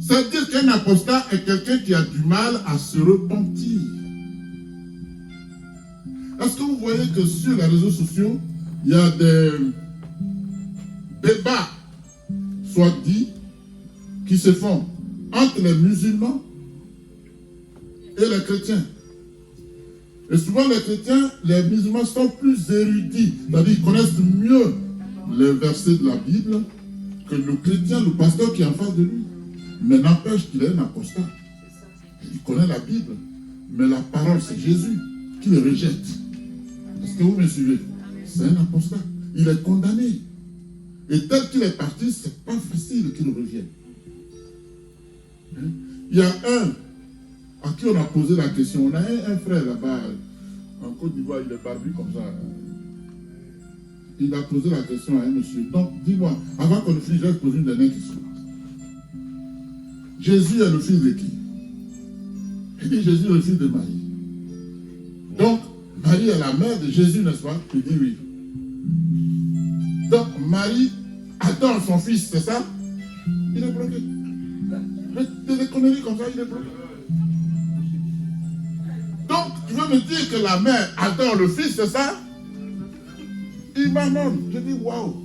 C'est-à-dire qu'un apostat est quelqu'un qui a du mal à se repentir. Est-ce que vous voyez que sur les réseaux sociaux, il y a des débats, soit dit, qui se font entre les musulmans et les chrétiens. Et souvent les chrétiens, les musulmans sont plus érudits, c'est-à-dire qu'ils connaissent mieux les versets de la Bible que le chrétien, le pasteur qui est en face de lui. Mais n'empêche qu'il est un apostat. Il connaît la Bible, mais la parole c'est Jésus qui le rejette. Est-ce que vous me suivez? C'est un apostat. Il est condamné. Et tel qu'il est parti, c'est pas facile qu'il revienne. Il y a un à qui on a posé la question. On a un frère là-bas, en Côte d'Ivoire, il est barbu comme ça. Il a posé la question à un monsieur. Donc, dis-moi, avant qu'on ne finisse, je vais poser une dernière question. Jésus est le fils de qui? Il dit Jésus est le fils de Marie. Donc, Marie est la mère de Jésus, n'est-ce pas? Il dit oui. Donc, Marie adore son fils, c'est ça? Il est bloqué. Des conneries comme ça, il est bloqué. Donc, tu veux me dire que la mère adore le fils, c'est ça? Il m'annonce. Je dis waouh.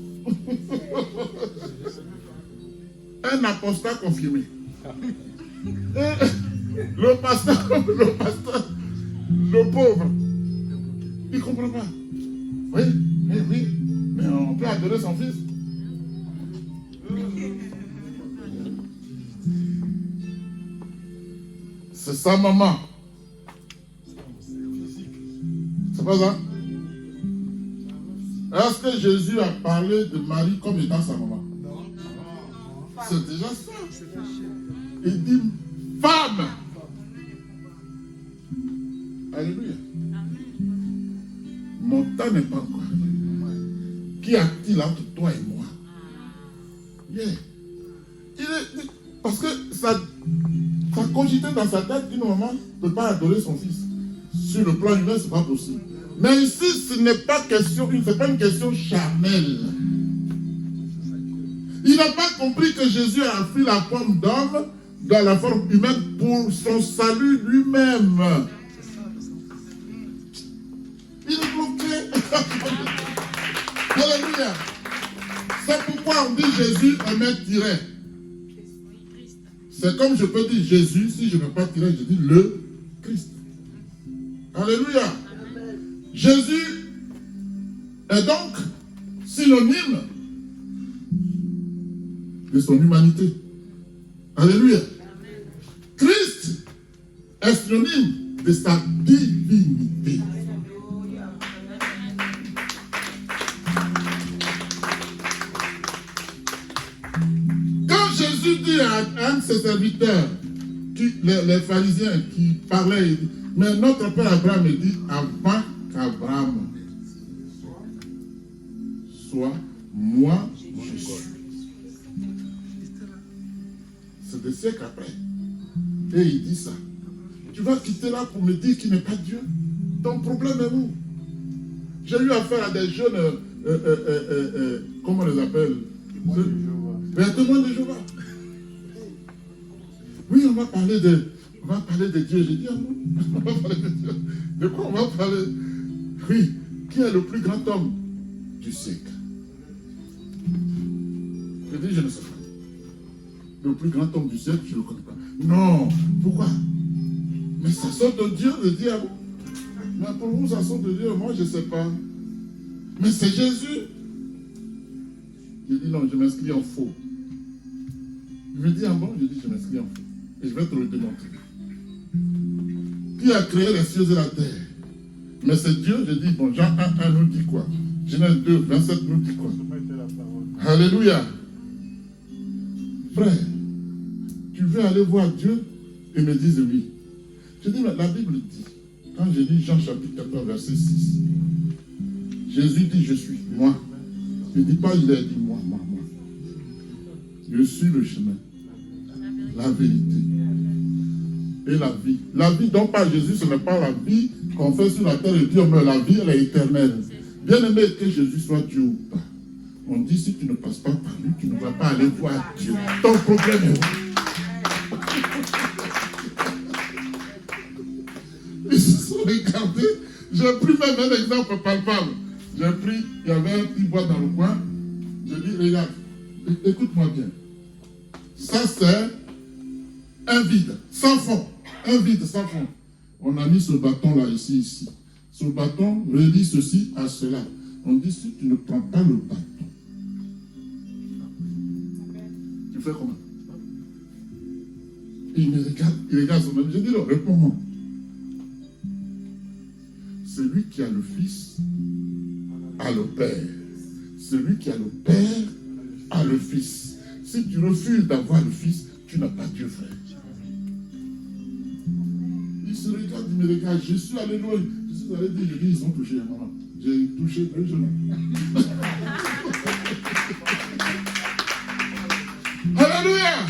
Un apostat confirmé. Le pasteur, le pauvre, il ne comprend pas. Oui, mais on peut adorer son fils. C'est sa maman. C'est pas ça? Est-ce que Jésus a parlé de Marie comme étant sa maman? C'est déjà ça. Il dit femme. Alléluia. Mon temps n'est pas encore arrivé. Qu'y a-t-il entre toi et moi? Yeah. Parce que ça cogitait dans sa tête qu'une maman ne peut pas adorer son fils. Sur le plan humain, ce n'est pas possible. Mais ici, ce n'est pas une question charnelle. Il n'a pas compris que Jésus a pris la forme d'homme dans la forme humaine pour son salut lui-même. Il est bloqué. Alléluia. C'est pourquoi on dit Jésus un maître tiré. C'est comme je peux dire Jésus, si je ne veux pas tirer, je dis le Christ. Alléluia. Jésus est donc synonyme de son humanité. Alléluia. Christ est synonyme de sa divinité. Quand Jésus dit à un de ses serviteurs, les pharisiens qui parlaient, il dit, mais notre père Abraham dit, avant qu'Abraham soit, moi je suis. C'est des siècles après. Et il dit ça. Tu vas quitter là pour me dire qu'il n'est pas Dieu. Ton problème est où? J'ai eu affaire à des jeunes, comment on les appelle? Témoins de Jéhovah. Oui, on va parler de Dieu. J'ai dit, ah non, on va parler de Dieu. De quoi on va parler? Oui, qui est le plus grand homme du siècle? Je dis, je ne sais pas. Le plus grand homme du siècle, je ne le connais pas. Non, pourquoi? Mais ça sort de Dieu, de dire, mais pour vous, ça sort de Dieu, moi, je ne sais pas. Mais c'est Jésus. Je dis, non, je m'inscris en faux. Il me dit, ah bon? Je dis, je m'inscris en faux. Et je vais te le démontrer. Qui a créé les cieux et la terre? Mais c'est Dieu. Je dis, bon, Jean 1 nous dit quoi? Genèse 2, 27 nous dit quoi? Alléluia. Frère, tu veux aller voir Dieu? Et me disent oui. Je dis, mais la Bible dit, quand je lis Jean chapitre 14, verset 6, Jésus dit, je suis, moi. Il ne dit pas, il a dit, moi. Je suis le chemin, la vérité et la vie. La vie dont parle Jésus, ce n'est pas la vie qu'on fait sur la terre et Dieu meurt. La vie, elle est éternelle. Bien aimé, que Jésus soit Dieu ou pas. On dit, si tu ne passes pas par lui, tu ne vas pas aller voir Dieu. Ton problème est où? Ils se sont regardés. J'ai pris même un exemple palpable. J'ai pris, il y avait un petit bois dans le coin. Je dis, regarde, écoute-moi bien. Ça, c'est un vide, sans fond. Un vide, sans fond. On a mis ce bâton-là, ici. Ce bâton relie ceci à cela. On dit, si tu ne prends pas le bâton, tu fais comment? Il me regarde, il regarde son ami. Je dis, réponds-moi. Celui qui a le Fils a le Père. Celui qui a le Père a le Fils. Si tu refuses d'avoir le Fils, tu n'as pas Dieu, frère. Il se regarde, il me regarde. Je suis allé loin. Je suis allé dire, ils ont touché un moment. J'ai touché 2 genoux. Alléluia.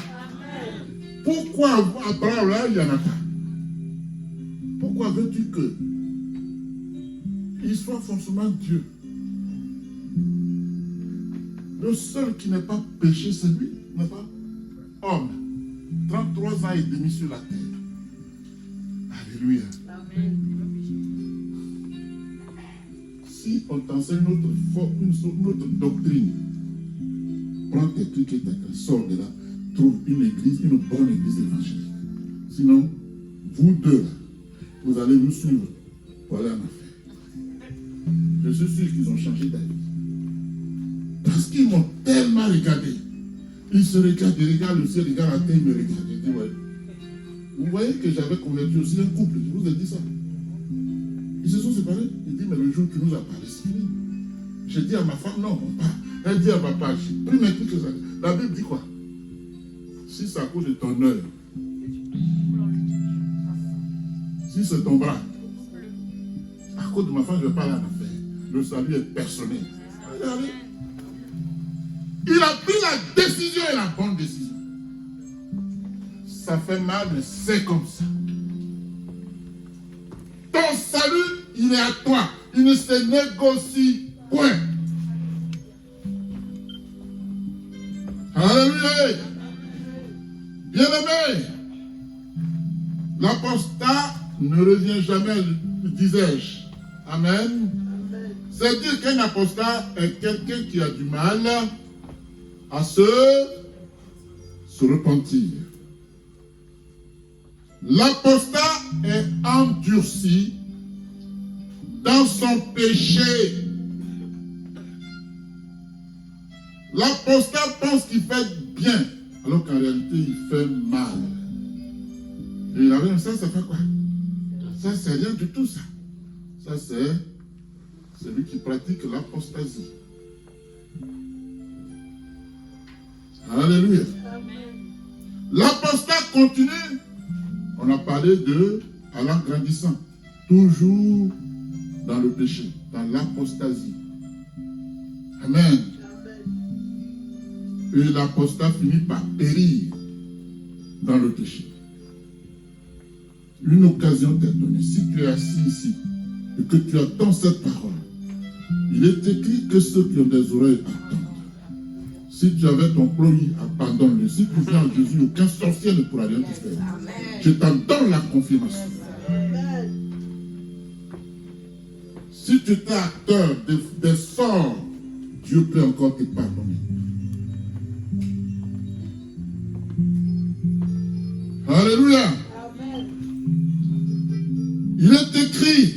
Pourquoi Abraham là, il n'y en a pas? Pourquoi veux-tu que il soit forcément Dieu? Le seul qui n'est pas péché, c'est lui, n'est pas homme. 33 ans et demi sur la terre. Alléluia. Amen. Si on t'enseigne une autre doctrine, prends tes trucs et tes clés, sors de là, trouve une église, une bonne église évangélique. Sinon, vous deux, là, vous allez vous suivre pour aller en affaire. Je suis sûr qu'ils ont changé d'avis. Parce qu'ils m'ont tellement regardé. Ils se regardent, ils regardent le ciel, ils regardent la terre, ils me regardent. Je dis, ouais. Vous voyez que j'avais converti aussi un couple, je vous ai dit ça. Ils se sont séparés. Il dit, mais le jour que nous a parlé, c'est fini. J'ai dit à ma femme, non, on part. Elle dit à papa, j'ai pris mes trucs. La Bible dit quoi? Si c'est à cause de ton œil, si c'est ton bras, à cause de ma femme, je ne vais pas aller en affaire. Le salut est personnel. Regardez. Il a pris la décision et la bonne décision. Ça fait mal, mais c'est comme ça. Ton salut, il est à toi. Il ne se négocie point. Alléluia. Bien-aimé, l'apostat ne revient jamais, disais-je. Amen. C'est-à-dire qu'un apostat est quelqu'un qui a du mal à se repentir. L'apostat est endurci dans son péché. L'apostat pense qu'il fait bien, alors qu'en réalité, il fait mal. Et il avait ça fait quoi? Ça, c'est rien du tout, ça. Ça, c'est celui qui pratique l'apostasie. Alléluia. L'apostat continue. On a parlé de allant grandissant. Toujours dans le péché, dans l'apostasie. Amen. Et l'apostat finit par périr dans le péché. Une occasion t'est donnée. Si tu es assis ici et que tu attends cette parole, il est écrit que ceux qui ont des oreilles attendent. Si tu avais ton ployé, abandonne-le. Si tu viens en Jésus, aucun sorcier ne pourra rien te faire. Je t'en donne la confirmation. Si tu étais acteur des sorts, Dieu peut encore te pardonner. Alléluia. Amen. Il est écrit,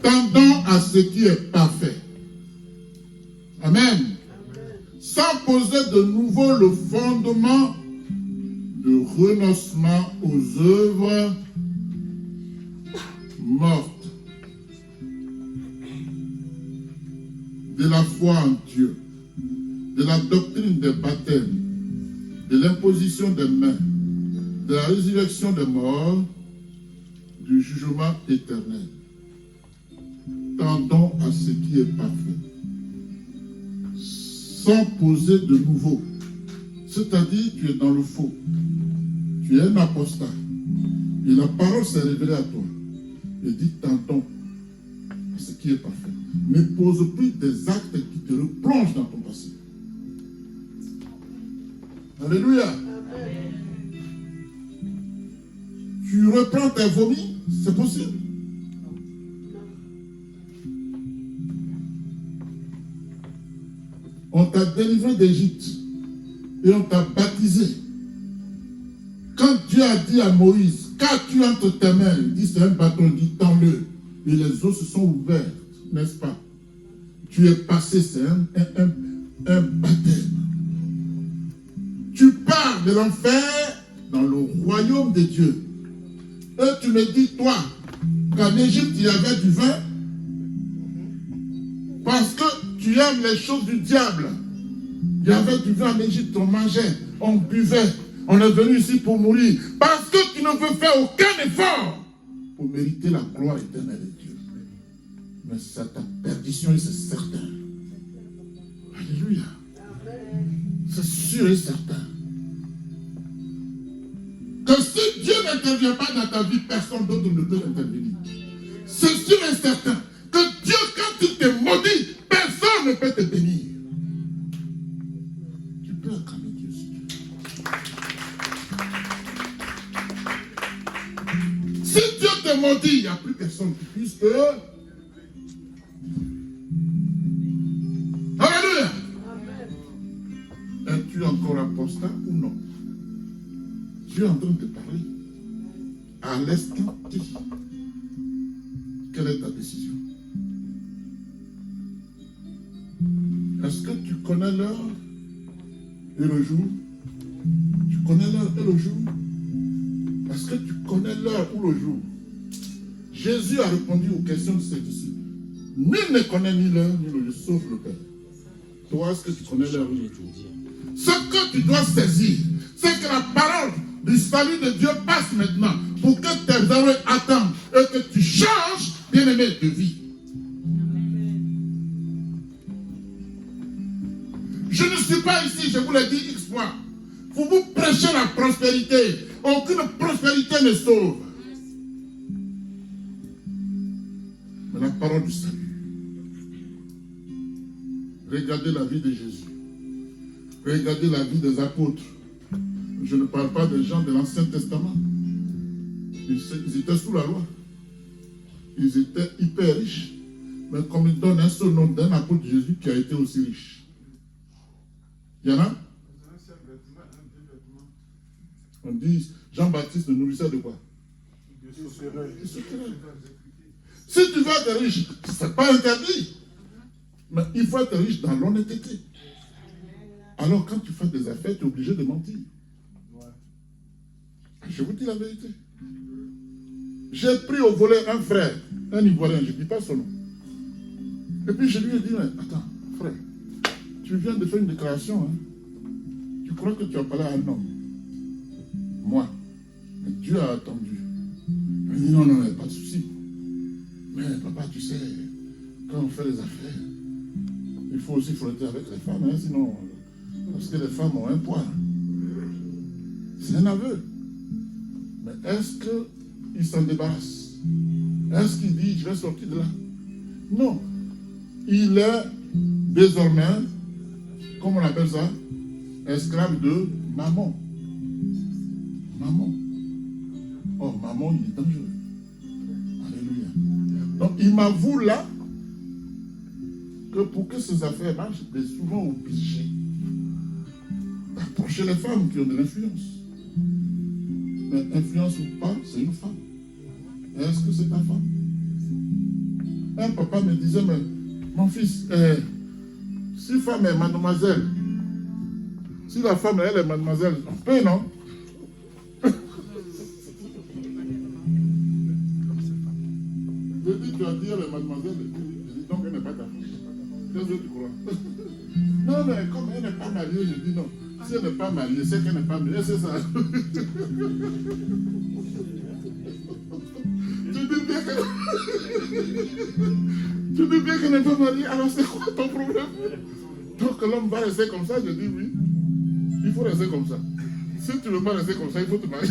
tendons à ce qui est parfait. Amen. Sans poser de nouveau le fondement de renoncement aux œuvres mortes. De la foi en Dieu, de la doctrine des baptêmes, de l'imposition des mains, de la résurrection des morts, du jugement éternel. Tendons à ce qui est parfait. Sans poser de nouveau. C'est-à-dire, tu es dans le faux. Tu es un apostat. Et la parole s'est révélée à toi. Et dit, tendons à ce qui est parfait. Ne pose plus des actes qui te replongent dans ton passé. Alléluia. Tu reprends tes vomis, c'est possible. On t'a délivré d'Égypte et on t'a baptisé. Quand Dieu a dit à Moïse, qu'as-tu entre tes mains? Il dit, c'est un bâton, il dit, tends-le. Et les eaux se sont ouvertes, n'est-ce pas? Tu es passé, c'est un baptême. Tu pars de l'enfer dans le royaume de Dieu. Et tu me dis, toi, qu'en Égypte, il y avait du vin, parce que tu aimes les choses du diable. Il y avait du vin en Égypte, on mangeait, on buvait. On est venu ici pour mourir. Parce que tu ne veux faire aucun effort pour mériter la gloire éternelle de Dieu. Mais c'est ta perdition et c'est certain. Alléluia. C'est sûr et certain. Que si Dieu n'intervient pas dans ta vie, personne d'autre ne peut intervenir. C'est sûr et certain. Que Dieu, quand il te maudit, personne ne peut te bénir. Tu peux acclamer Dieu si tu veux. Si Dieu te maudit, il n'y a plus personne qui puisse te... Alléluia. Es-tu encore apostat ou non? Dieu est en train de te parler. À l'instant T. Quelle est ta décision? Est-ce que tu connais l'heure et le jour? Tu connais l'heure et le jour? Est-ce que tu connais l'heure ou le jour? Jésus a répondu aux questions de ses disciples. Nul ne connaît ni l'heure ni le jour, sauf le Père. Toi, est-ce que tu connais l'heure ou le jour? Ce que tu dois saisir, c'est que la parole du salut de Dieu passe maintenant pour que tes oreilles attendent et que tu changes, bien-aimé, de vie. Je ne suis pas ici, je vous l'ai dit X fois, pour vous prêcher la prospérité. Aucune prospérité ne sauve. Mais la parole du salut. Regardez la vie de Jésus. Regardez la vie des apôtres. Je ne parle pas des gens de l'Ancien Testament. Ils étaient sous la loi. Ils étaient hyper riches. Mais comme il donne un seul nom d'un apôtre de Jésus qui a été aussi riche. Il y en a? On dit, Jean-Baptiste ne nourrissait de quoi? Si tu veux être riche, ce n'est pas interdit. Mais il faut être riche dans l'honnêteté. Alors quand tu fais des affaires, tu es obligé de mentir. Je vous dis la vérité. J'ai pris au volet un frère, un Ivoirien, je ne dis pas son nom. Et puis je lui ai dit, mais attends, frère, tu viens de faire une déclaration, hein? Tu crois que tu as parlé à un homme? Moi. Mais Dieu a attendu. Il m'a dit, non, non, pas de souci. Mais papa, tu sais, quand on fait les affaires, il faut aussi frotter avec les femmes, hein, sinon, parce que les femmes ont un poids. C'est un aveu. Mais est-ce qu'il s'en débarrasse? Est-ce qu'il dit, je vais sortir de là? Non. Il est désormais, comment on appelle ça, esclave de maman. Maman. Oh, maman, il est dangereux. Alléluia. Donc, il m'avoue là que pour que ces affaires marchent, il est souvent obligé d'approcher les femmes qui ont de l'influence. Mais influence ou pas, c'est une femme. Est-ce que c'est ta femme? Un papa me disait, mais mon fils, si femme est mademoiselle, si la femme elle est mademoiselle, on peut, non? Je dis, tu as dit elle est mademoiselle, je dis donc elle n'est pas ta femme. Qu'est-ce que tu crois? Non, mais comme elle n'est pas mariée, je dis non. Si elle n'est pas mariée, c'est qu'elle n'est pas mariée, c'est ça. Tu dis bien qu'elle n'est pas mariée, alors c'est quoi ton problème? Donc l'homme va rester comme ça, je dis oui. Il faut rester comme ça. Si tu ne veux pas rester comme ça, il faut te marier.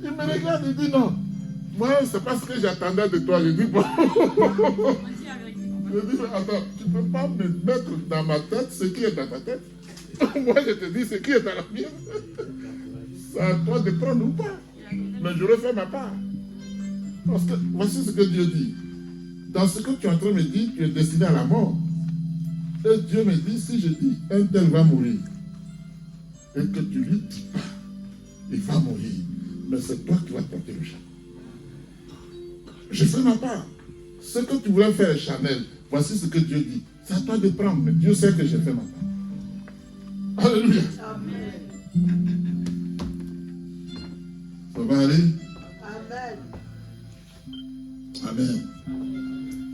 Il me regarde, il dit non. Moi, c'est pas ce que j'attendais de toi. Je dis bon. Je dis, attends, tu ne peux pas me mettre dans ma tête ce qui est dans ta tête. Moi, je te dis ce qui est dans la mienne. C'est à toi de prendre ou pas. Mais je refais ma part. Parce que voici ce que Dieu dit. Dans ce que tu es en train de me dire, tu es destiné à la mort. Et Dieu me dit, si je dis, un tel va mourir, et que tu lui dis pas, il va mourir. Mais c'est toi qui vas porter le chapeau. Je fais ma part. Ce que tu voulais faire, Chanel, voici ce que Dieu dit. C'est à toi de prendre, mais Dieu sait que j'ai fait ma part. Alléluia. Amen. Ça va aller? Amen. Amen.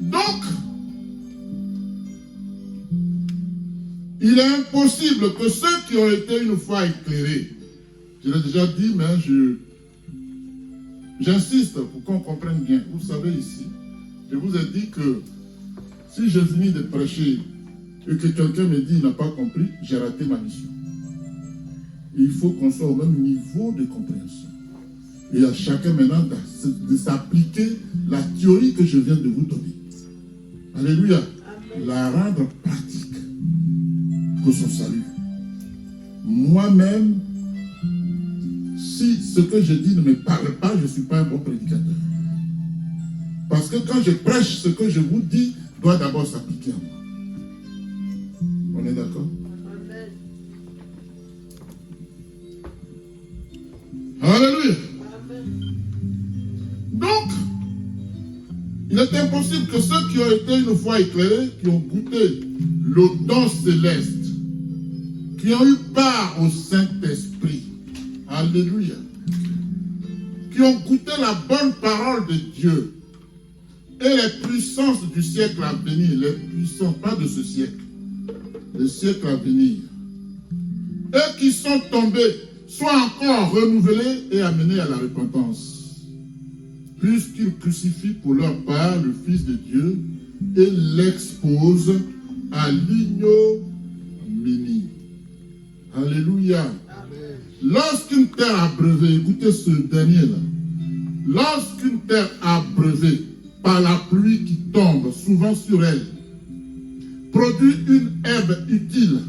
Donc, il est impossible que ceux qui ont été une fois éclairés, je l'ai déjà dit, mais j'insiste pour qu'on comprenne bien. Vous savez ici, je vous ai dit que si je finis de prêcher et que quelqu'un me dit qu'il n'a pas compris, j'ai raté ma mission. Il faut qu'on soit au même niveau de compréhension. Et à chacun maintenant de s'appliquer la théorie que je viens de vous donner. Alléluia. Amen. La rendre pratique pour son salut. Moi-même, si ce que je dis ne me parle pas, je ne suis pas un bon prédicateur. Parce que quand je prêche, ce que je vous dis doit d'abord s'appliquer à moi. On est d'accord? Amen. Alléluia. Amen. Donc, il est impossible que ceux qui ont été une fois éclairés, qui ont goûté le don céleste, qui ont eu part au Saint-Esprit, alléluia, qui ont goûté la bonne parole de Dieu et les puissances du siècle à venir, les puissances, pas de ce siècle, le siècle à venir, et qui sont tombés, soient encore renouvelés et amenés à la repentance, puisqu'ils crucifient pour leur part le Fils de Dieu et l'exposent à l'ignominie. Alléluia. Amen. Lorsqu'une terre abreuvée, écoutez ce dernier-là, lorsqu'une terre abreuvée par la pluie qui tombe souvent sur elle, produit une herbe utile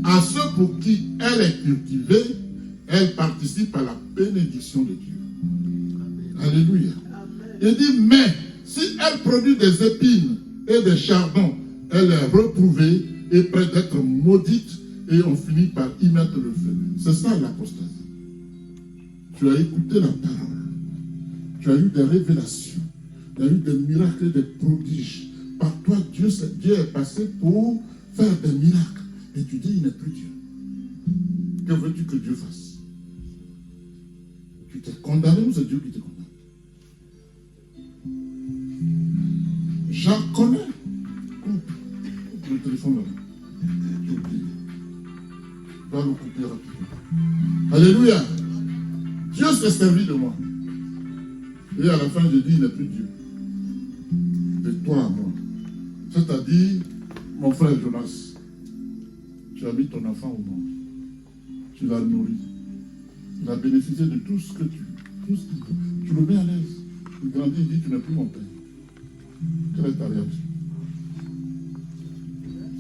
à ceux pour qui elle est cultivée, elle participe à la bénédiction de Dieu. Alléluia. Amen. Il dit, mais si elle produit des épines et des chardons, elle est reprouvée et prête d'être maudite et on finit par y mettre le feu. C'est ça l'apostasie. Tu as écouté la parole. Tu as eu des révélations. Il y a eu des miracles et des prodiges. Par toi, Dieu est passé pour faire des miracles. Et tu dis, il n'est plus Dieu. Que veux-tu que Dieu fasse? Tu t'es condamné ou c'est Dieu qui te condamne? J'en connais. Coupe le téléphone là. J'ai oublié. Va le couper rapidement. Alléluia. Dieu s'est servi de moi. Et à la fin, je dis, il n'est plus Dieu. De toi à moi. C'est-à-dire, mon frère Jonas, tu as mis ton enfant au monde. Tu l'as nourri. Il a bénéficié de tout ce que tu le mets à l'aise. Il grandit, il dit, tu n'es plus mon père. Quelle est ta réaction?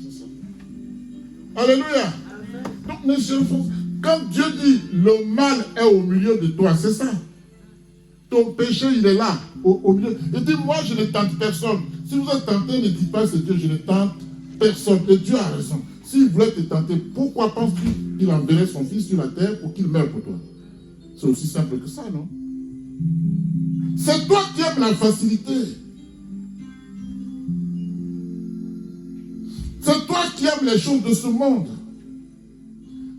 C'est ça. Alléluia. Donc, mes chers frères, quand Dieu dit, le mal est au milieu de toi, c'est ça. Ton péché, il est là, au milieu. Il dit, moi, je ne tente personne. Si vous êtes tenté, ne dites pas, c'est Dieu, je ne tente personne. Et Dieu a raison. S'il voulait te tenter, pourquoi penses-tu qu'il enverrait son fils sur la terre pour qu'il meure pour toi? C'est aussi simple que ça, non? C'est toi qui aimes la facilité. C'est toi qui aimes les choses de ce monde.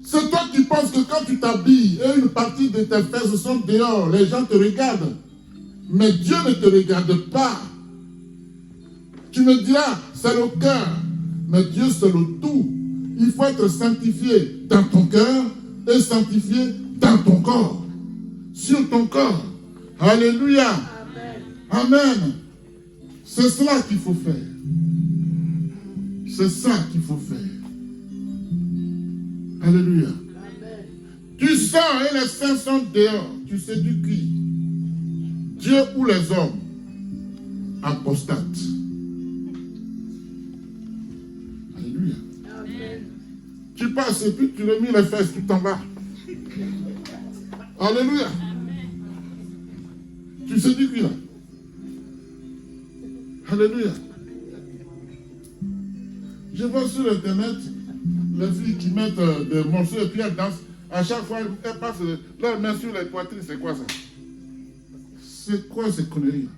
C'est toi qui penses que quand tu t'habilles et une partie de tes fesses sont dehors, les gens te regardent. Mais Dieu ne te regarde pas. Tu me diras, c'est le cœur. Mais Dieu, c'est le tout. Il faut être sanctifié dans ton cœur et sanctifié dans ton corps. Sur ton corps. Alléluia. Amen. Amen. C'est cela qu'il faut faire. C'est ça qu'il faut faire. Alléluia. Amen. Tu sors et les saints sont dehors. Tu séduis qui? Dieu ou les hommes? Apostates. Alléluia. Amen. Tu passes et puis tu le mets les fesses tout en bas. Alléluia. Tu séduis qui là? Alléluia. Je vois sur Internet les filles qui mettent des morceaux et puis elles dansent. À chaque fois, elles passent leurs mains sur les poitrines. C'est quoi ça? C'est quoi ces conneries-là?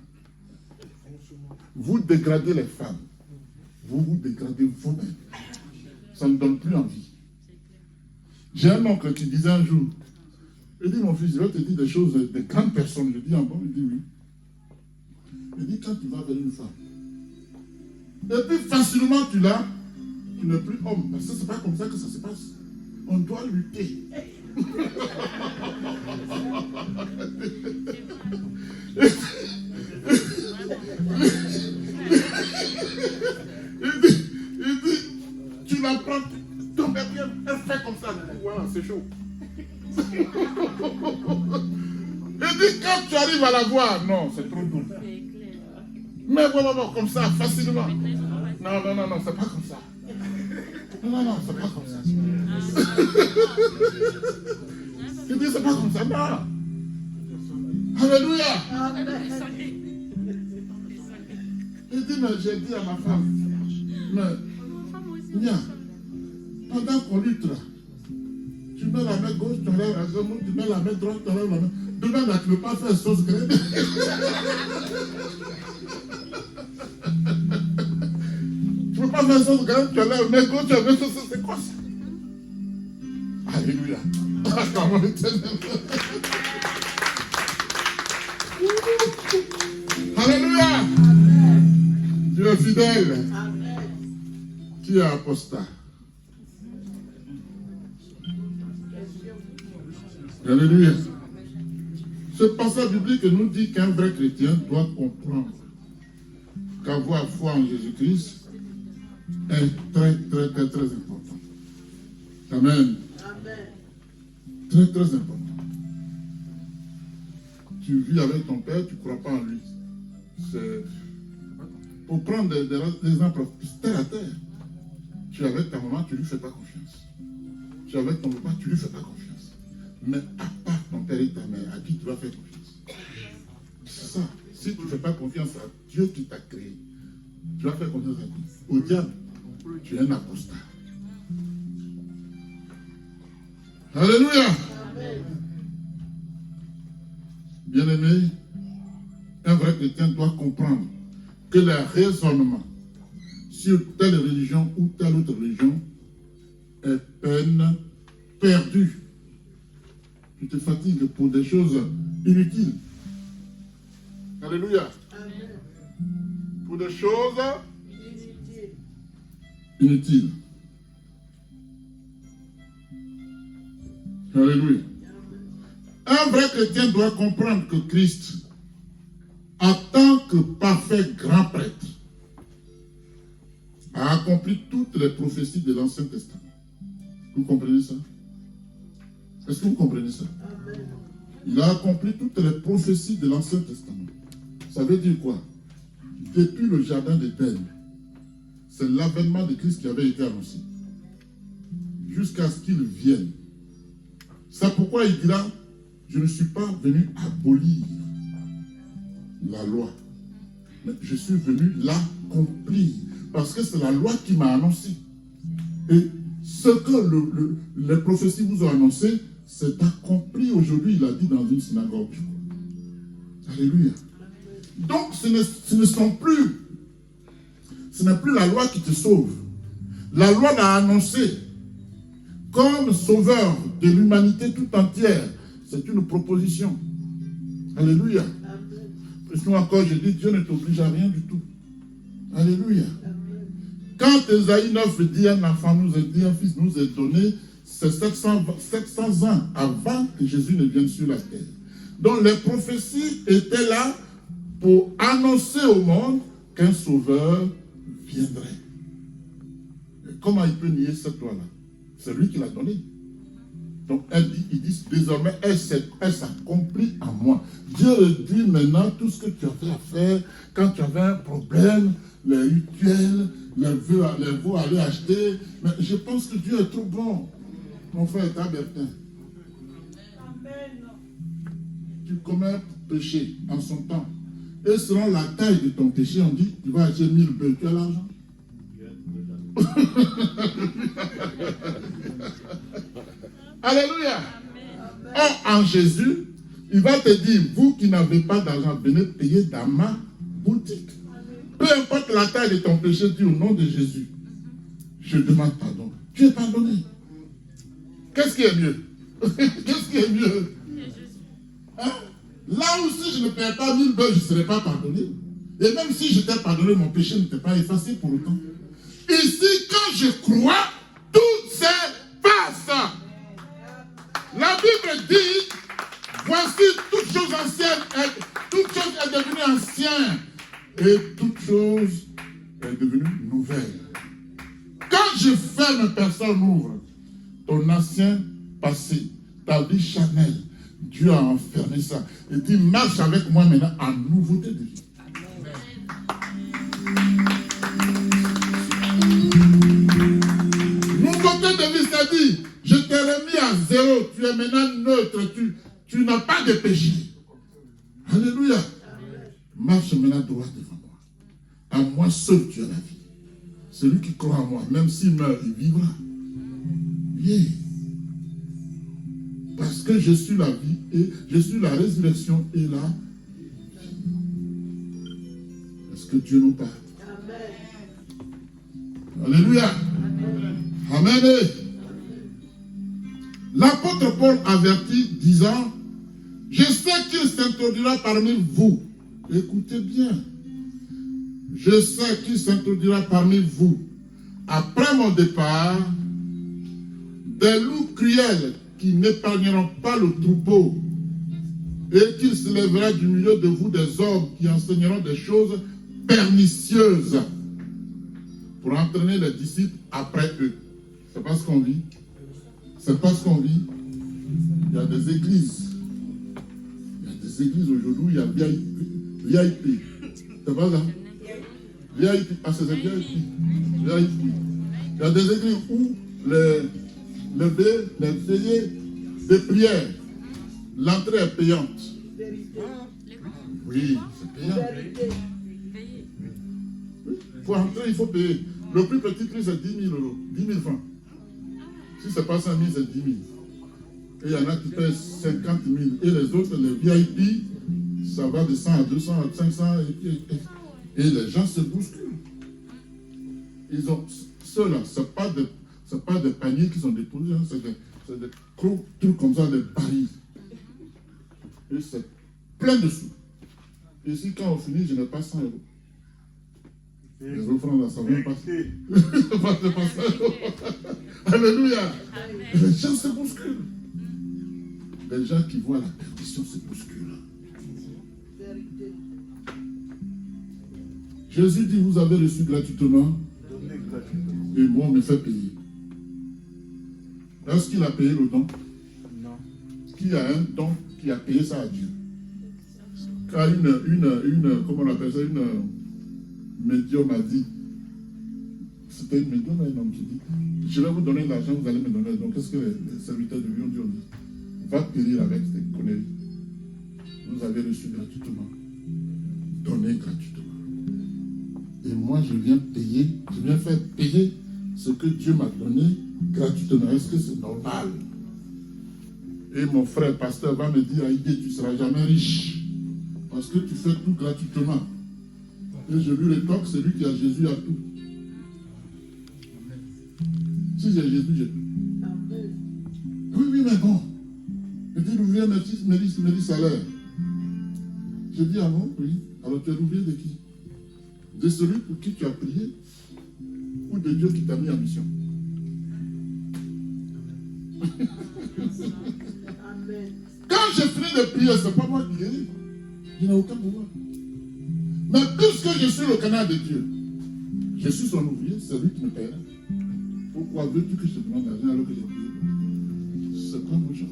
Vous dégradez les femmes. Vous vous dégradez vous-même. Ça ne donne plus envie. J'ai un oncle qui disait un jour, il dit, mon fils, je vais te dire des choses de grandes personnes. Je dis, ah bon? Il dit, oui. Il dit, quand tu vas vers une femme, et puis facilement tu l'as, tu n'es plus homme. Parce que ce n'est pas comme ça que ça se passe. On doit lutter. Il dit, tu la prends, tombe bien, elle fait comme ça. Voilà, c'est chaud. Il dit, quand tu arrives à la voir, non, c'est trop dur. Mais voilà, comme ça, facilement. Non, c'est pas comme ça. Non, c'est pas comme ça. Il dit, c'est pas comme ça, non. Alléluia. Il dit, mais j'ai dit à ma femme, mais, Nia, pendant qu'on lutte là, tu mets la main gauche, tu enlèves la main, tu mets la main droite, tu enlèves la main. Demain, là, tu ne peux pas faire sauce graine. Tu ne peux pas faire sauce graine, tu enlèves la main gauche, tu enlèves la sauce, c'est quoi ça? Alléluia. Comment l'éternel. Alléluia. Dieu est fidèle. Amen. Qui est apostat? Alléluia. Ce passage biblique nous dit qu'un vrai chrétien doit comprendre qu'avoir foi en Jésus-Christ est très important. Amen. Amen. Très important. Tu vis avec ton père, tu ne crois pas en lui. C'est... Pour prendre des exemples terre à terre, tu es avec ta maman, tu ne lui fais pas confiance. Tu es avec ton papa, tu ne lui fais pas confiance. Mais à part ton père et ta mère, à qui tu vas faire confiance? C'est ça. Si tu ne fais pas confiance à Dieu qui t'a créé, tu vas faire confiance à qui? Au diable. Tu es un apostat. Alléluia. Amen. Bien-aimé, un vrai vrai chrétien doit comprendre que les raisonnements sur telle religion ou telle autre religion est peine perdue. Tu te fatigues pour des choses inutiles. Alléluia. Amen. Pour des choses Inutile. inutiles. Alléluia. Un vrai chrétien doit comprendre que Christ, en tant que parfait grand prêtre, a accompli toutes les prophéties de l'Ancien Testament. Vous comprenez ça? Est-ce que vous comprenez ça? Amen. Il a accompli toutes les prophéties de l'Ancien Testament. Ça veut dire quoi? Depuis le jardin d'Éden, c'est l'avènement de Christ qui avait été annoncé. Jusqu'à ce qu'il vienne. C'est pourquoi il dira, je ne suis pas venu abolir la loi, mais je suis venu l'accomplir. Parce que c'est la loi qui m'a annoncé. Et ce que les prophéties vous ont annoncé, c'est accompli aujourd'hui, il a dit dans une synagogue. Alléluia. Donc ce n'est plus la loi qui te sauve. La loi l'a annoncé comme sauveur de l'humanité tout entière. C'est une proposition. Alléluia. Amen. Sinon encore, je dis, Dieu ne t'oblige à rien du tout. Alléluia. Amen. Quand Ésaïe 9 dit un enfant nous est dit, un fils nous est donné, c'est 700 ans avant que Jésus ne vienne sur la terre. Donc les prophéties étaient là pour annoncer au monde qu'un sauveur viendrait. Et comment il peut nier cette loi-là? C'est lui qui l'a donnée. Donc il dit désormais, elle s'accomplit en moi. Dieu dit maintenant tout ce que tu avais à faire quand tu avais un problème, les rituels, les veaux à aller acheter. Mais je pense que Dieu est trop bon. Mon frère Tabertin. Tu commets péché en son temps. Et selon la taille de ton péché, on dit, tu vas acheter 1000 bœufs, tu as l'argent. Alléluia. Or, en Jésus, il va te dire, vous qui n'avez pas d'argent, venez payer dans ma boutique. Peu importe la taille de ton péché, dis au nom de Jésus, je demande pardon. Tu es pardonné. Qu'est-ce qui est mieux? Qu'est-ce qui est mieux? Hein? Là où si je ne paye pas 1000 bœufs, je ne serai pas pardonné. Et même si je t'ai pardonné, mon péché n'était pas effacé pour autant. Ici, quand je crois, tout s'efface. La Bible dit, voici toute chose ancienne, toute chose est devenue ancienne et toute chose est devenue nouvelle. Quand je ferme, personne n'ouvre. Ton ancien passé, ta vie charnelle, Dieu a enfermé ça. Et dit, marche avec moi maintenant en nouveauté de vie. Nouveauté de vie, ça dit, je t'ai remis à zéro, tu es maintenant neutre, tu n'as pas de péché. Alléluia. Marche maintenant droit devant moi. À moi seul tu as la vie. Celui qui croit en moi, même s'il meurt, il vivra. Viens. Parce que je suis la vie et je suis la résurrection et la vie. Est-ce que Dieu nous parle? Amen. Alléluia. Amen. Amen. L'apôtre Paul avertit, disant, je sais qu'il s'introduira parmi vous. Écoutez bien. Je sais qu'il s'introduira parmi vous. Après mon départ, des loups cruels qui n'épargneront pas le troupeau, et qu'il se lèvera du milieu de vous des hommes qui enseigneront des choses pernicieuses pour entraîner les disciples après eux. C'est pas ce qu'on vit. C'est pas ce qu'on vit. Il y a des églises. Il y a des églises aujourd'hui où il y a VIP. C'est pas ça? VIP. Ah, c'est VIP. VIP. Il y a des églises où les veillées de prière, l'entrée est payante. Oui, c'est payant. Pour entrer, il faut payer. Le plus petit prix, c'est 10 000 euros, 10 000 francs. Si ce n'est pas 5 000, c'est 10 000. Et il y en a qui payent 50 000. Et les autres, les VIP, ça va de 100 à 200 à 500 et les gens se bousculent. Ils ont ceux-là, c'est pas des paniers qui sont déposés, hein, c'est des trucs comme ça, des barils. Et c'est plein de sous. Et ici, quand on finit, je n'ai pas 100 euros. Les offrandes, ça ne vient pas. C'est pas ça. Alléluia. Les gens se bousculent. Les gens qui voient la perdition se bousculent. Vérité. Jésus dit, vous avez reçu gratuitement, Donnez gratuitement. et moi, on me fait payer. Est-ce qu'il a payé le don? Non. Qui a un don, qui a payé ça à Dieu? Quand comment on appelle ça, une médium a dit, c'était une médium, un homme qui dit, je vais vous donner l'argent, vous allez me donner. Donc, qu'est-ce que les serviteurs de Dieu ont dit? Va périr avec ces conneries. Vous avez reçu gratuitement. Donnez gratuitement. Et moi, je viens payer, je viens faire payer ce que Dieu m'a donné gratuitement. Est-ce que c'est normal? Et mon frère pasteur va me dire, Aïdé, tu ne seras jamais riche. Parce que tu fais tout gratuitement. Et je lui rétorque, celui qui a Jésus a tout. Si j'ai Jésus, j'ai tout. Amen. Oui, mais bon. Je dis, l'ouvrier me dit salaire. Je dis, ah bon, oui. Alors tu es l'ouvrier de qui? De celui pour qui tu as prié ou de Dieu qui t'a mis en mission? Amen. Quand j'ai fini de prier, ce n'est pas moi qui guéris. Je n'ai aucun pouvoir. Mais puisque je suis le canal de Dieu, je suis son ouvrier, c'est lui qui me paiera. Pourquoi veux-tu que je te demande l'argent alors que j'ai prié? C'est pas mon genre.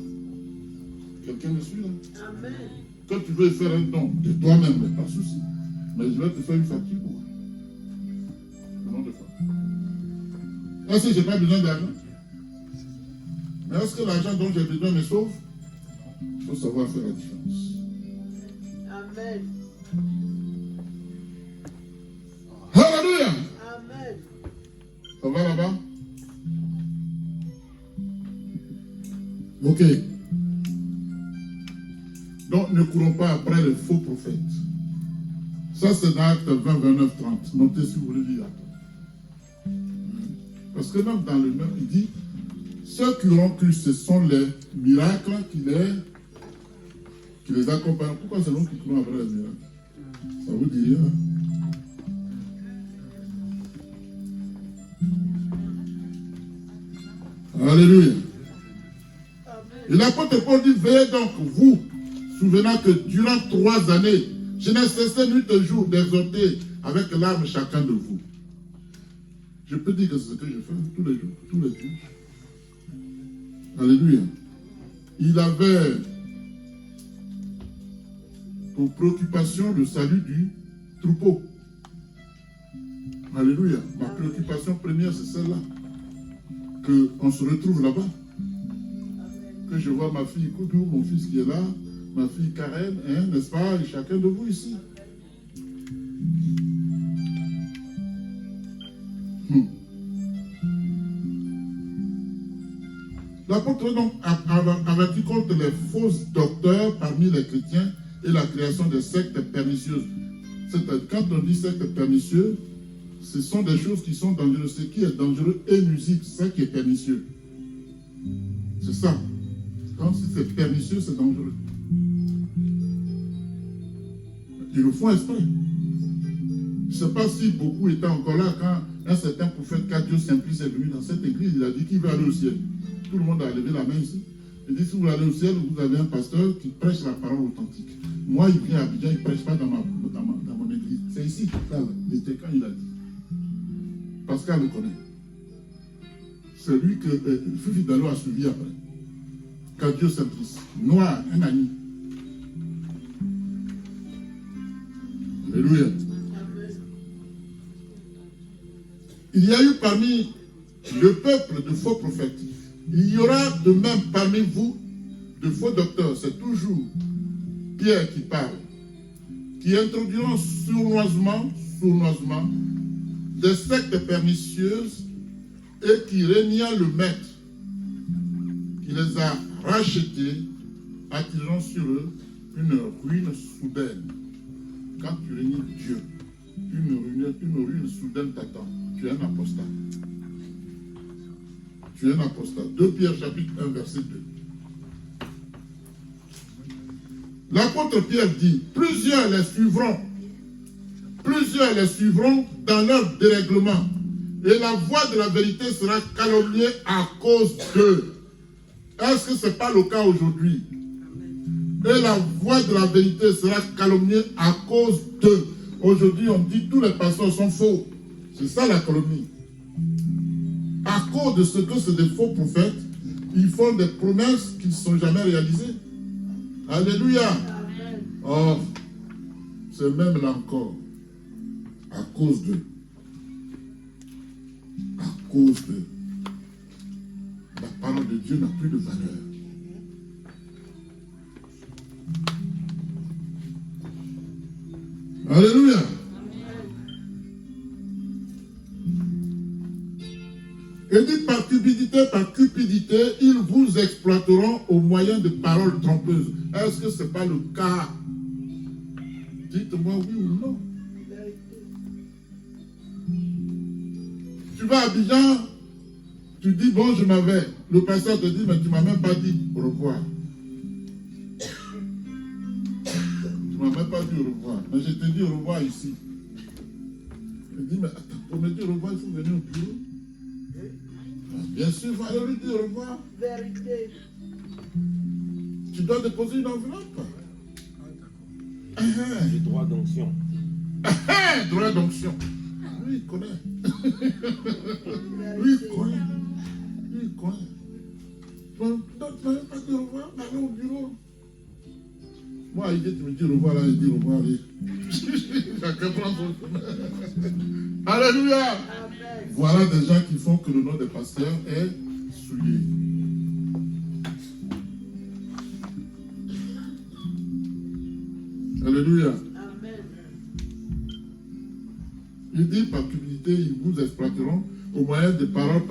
Quelqu'un me suit là? Amen. Quand tu veux faire un don de toi-même, mais pas de souci. Mais je vais te faire une facture pour moi. Le nom de foi. Est-ce que je n'ai pas besoin d'argent? Mais est-ce que l'argent dont j'ai besoin me sauve? Il faut savoir faire la différence. Amen. Alléluia! Amen. Ça va là-bas? Ok. Donc, ne courons pas après les faux prophètes. Ça, c'est dans Actes 20, 29, 30. Notez si vous voulez lire. Parce que même dans le même, il dit, ceux qui auront cru, ce sont les miracles qui les accompagnent. Pourquoi c'est nous qui courons après les miracles? Ça vous dit rien? Alléluia. Et l'apôtre Paul dit, veillez donc, vous, souvenant que durant 3 années, je n'ai cessé nuit et jour d'exhorter avec larmes chacun de vous. Je peux dire que c'est ce que je fais tous les jours, tous les jours. Alléluia. Il avait pour préoccupation le salut du troupeau. Alléluia. Ma préoccupation première, c'est celle-là. Qu'on se retrouve là-bas. Que je vois ma fille Koudou, mon fils qui est là, ma fille Karen, hein, n'est-ce pas, et chacun de vous ici. L'apôtre donc avertit contre les faux docteurs parmi les chrétiens et la création de sectes pernicieuses. Quand on dit sectes pernicieuses, ce sont des choses qui sont dangereuses. Ce qui est dangereux est nuisible, c'est ça qui est pernicieux. C'est ça. Quand c'est pernicieux, c'est dangereux. Ils le font exprès. Je ne sais pas si beaucoup étaient encore là quand un certain prophète Cadio Simplice est venu dans cette église. Il a dit qu'il veut aller au ciel. Tout le monde a levé la main ici. Il dit si vous allez au ciel, vous avez un pasteur qui prêche la parole authentique. Moi, il vient à Abidjan, il ne prêche pas dans mon église. C'est ici, là, c'était quand il a dit. Pascal le connaît. C'est lui que Fifi Dalo a suivi après. Cadio Simplice. Noir, un ami. Alléluia. Il y a eu parmi le peuple de faux prophètes. Il y aura de même parmi vous de faux docteurs. C'est toujours Pierre qui parle. Qui introduiront sournoisement des sectes pernicieuses et qui régnant le maître qui les a rachetés, attirant sur eux une ruine soudaine. Quand tu réunis Dieu, une ruine soudaine t'attend. Tu es un apostat. Tu es un apostat. 2 Pierre chapitre 1 verset 2. L'apôtre Pierre dit, plusieurs les suivront dans leur dérèglement, et la voie de la vérité sera calomniée à cause d'eux. Est-ce que ce n'est pas le cas aujourd'hui? Et la voie de la vérité sera calomniée à cause d'eux. Aujourd'hui, on dit tous les pasteurs sont faux. C'est ça la calomnie. À cause de ce que c'est des faux prophètes, ils font des promesses qui ne sont jamais réalisées. Alléluia. Amen. Or, c'est même là encore, à cause d'eux. À cause d'eux. La parole de Dieu n'a plus de valeur. Alléluia. Et dit par cupidité, ils vous exploiteront au moyen de paroles trompeuses. Est-ce que ce n'est pas le cas? Dites-moi oui ou non. Tu vas à Abidjan, tu dis bon, je m'en vais. Le pasteur te dit, mais tu ne m'as même pas dit au revoir. Tu ne m'as même pas dit au revoir. Mais je te dis au revoir ici. Il dit, mais attends, pour me dire au revoir, il faut venir au bureau. Bien sûr, il faut aller lui dire au revoir. Vérité. Tu dois déposer une enveloppe. J'ai droit d'onction. Droit d'onction. Lui, il connaît. Lui, il connaît. Lui, il connaît. Donc, tu n'avais pas dit au revoir, allez au bureau. Moi, il dit, tu me dis au revoir, là, il dit au revoir, allez. Chacun prend son chemin. Alléluia. Amen. Voilà des gens qui font que le nom des pasteurs est souillé. Alléluia. Amen. Il dit par cupidité, ils vous exploiteront au moyen de paroles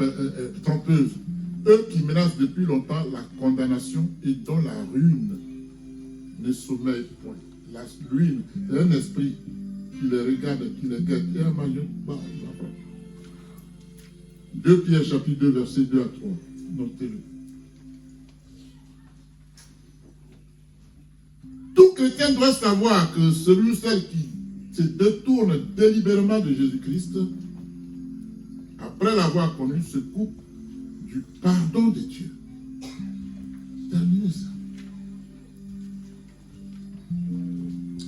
trompeuses. Eux qui menacent depuis longtemps la condamnation et dont la ruine ne sommeille point. La ruine, c'est un esprit qui les regarde, qui les guette. Et un maillot, 2 Pierre chapitre 2, verset 2 à 3. Notez-le. Tout chrétien doit savoir que celui ou celle qui se détourne délibérément de Jésus-Christ, après l'avoir connu, se coupe du pardon de Dieu. Terminez ça.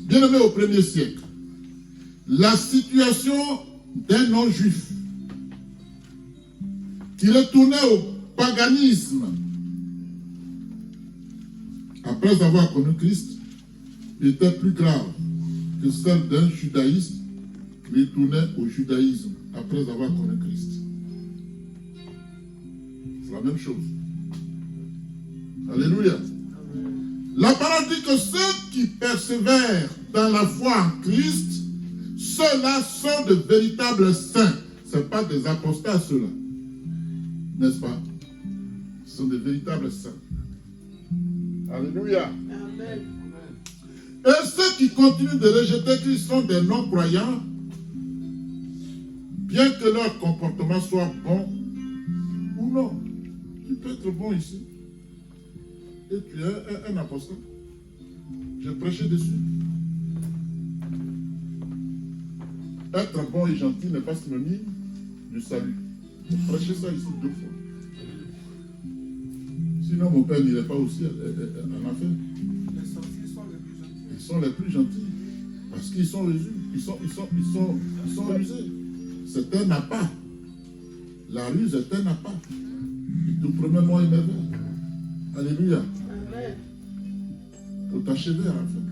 Bien-aimé au 1er siècle, la situation d'un non-juif qui retournait au paganisme après avoir connu Christ était plus grave que celle d'un judaïste qui retournait au judaïsme après avoir connu Christ. C'est la même chose. Alléluia. La parole dit que ceux qui persévèrent dans la foi en Christ, ceux-là sont de véritables saints. Ce ne sont pas des apostats, ceux-là. N'est-ce pas? Ce sont des véritables saints. Alléluia. Amen. Et ceux qui continuent de rejeter Christ sont des non-croyants, bien que leur comportement soit bon ou non. Tu peux être bon ici. Et tu es un apostat. J'ai prêché dessus. Être bon et gentil n'est pas synonyme du salut. J'ai prêché ça ici 2 fois. Sinon, mon père n'irait pas aussi en affaire. Les sorciers sont les plus gentils. Ils sont les plus gentils. Parce qu'ils sont rusés. Ils sont rusés. C'est un appât. La ruse est un appât. Il te promet moi et merveille. Alléluia. Amen. Pour t'achever à la fin.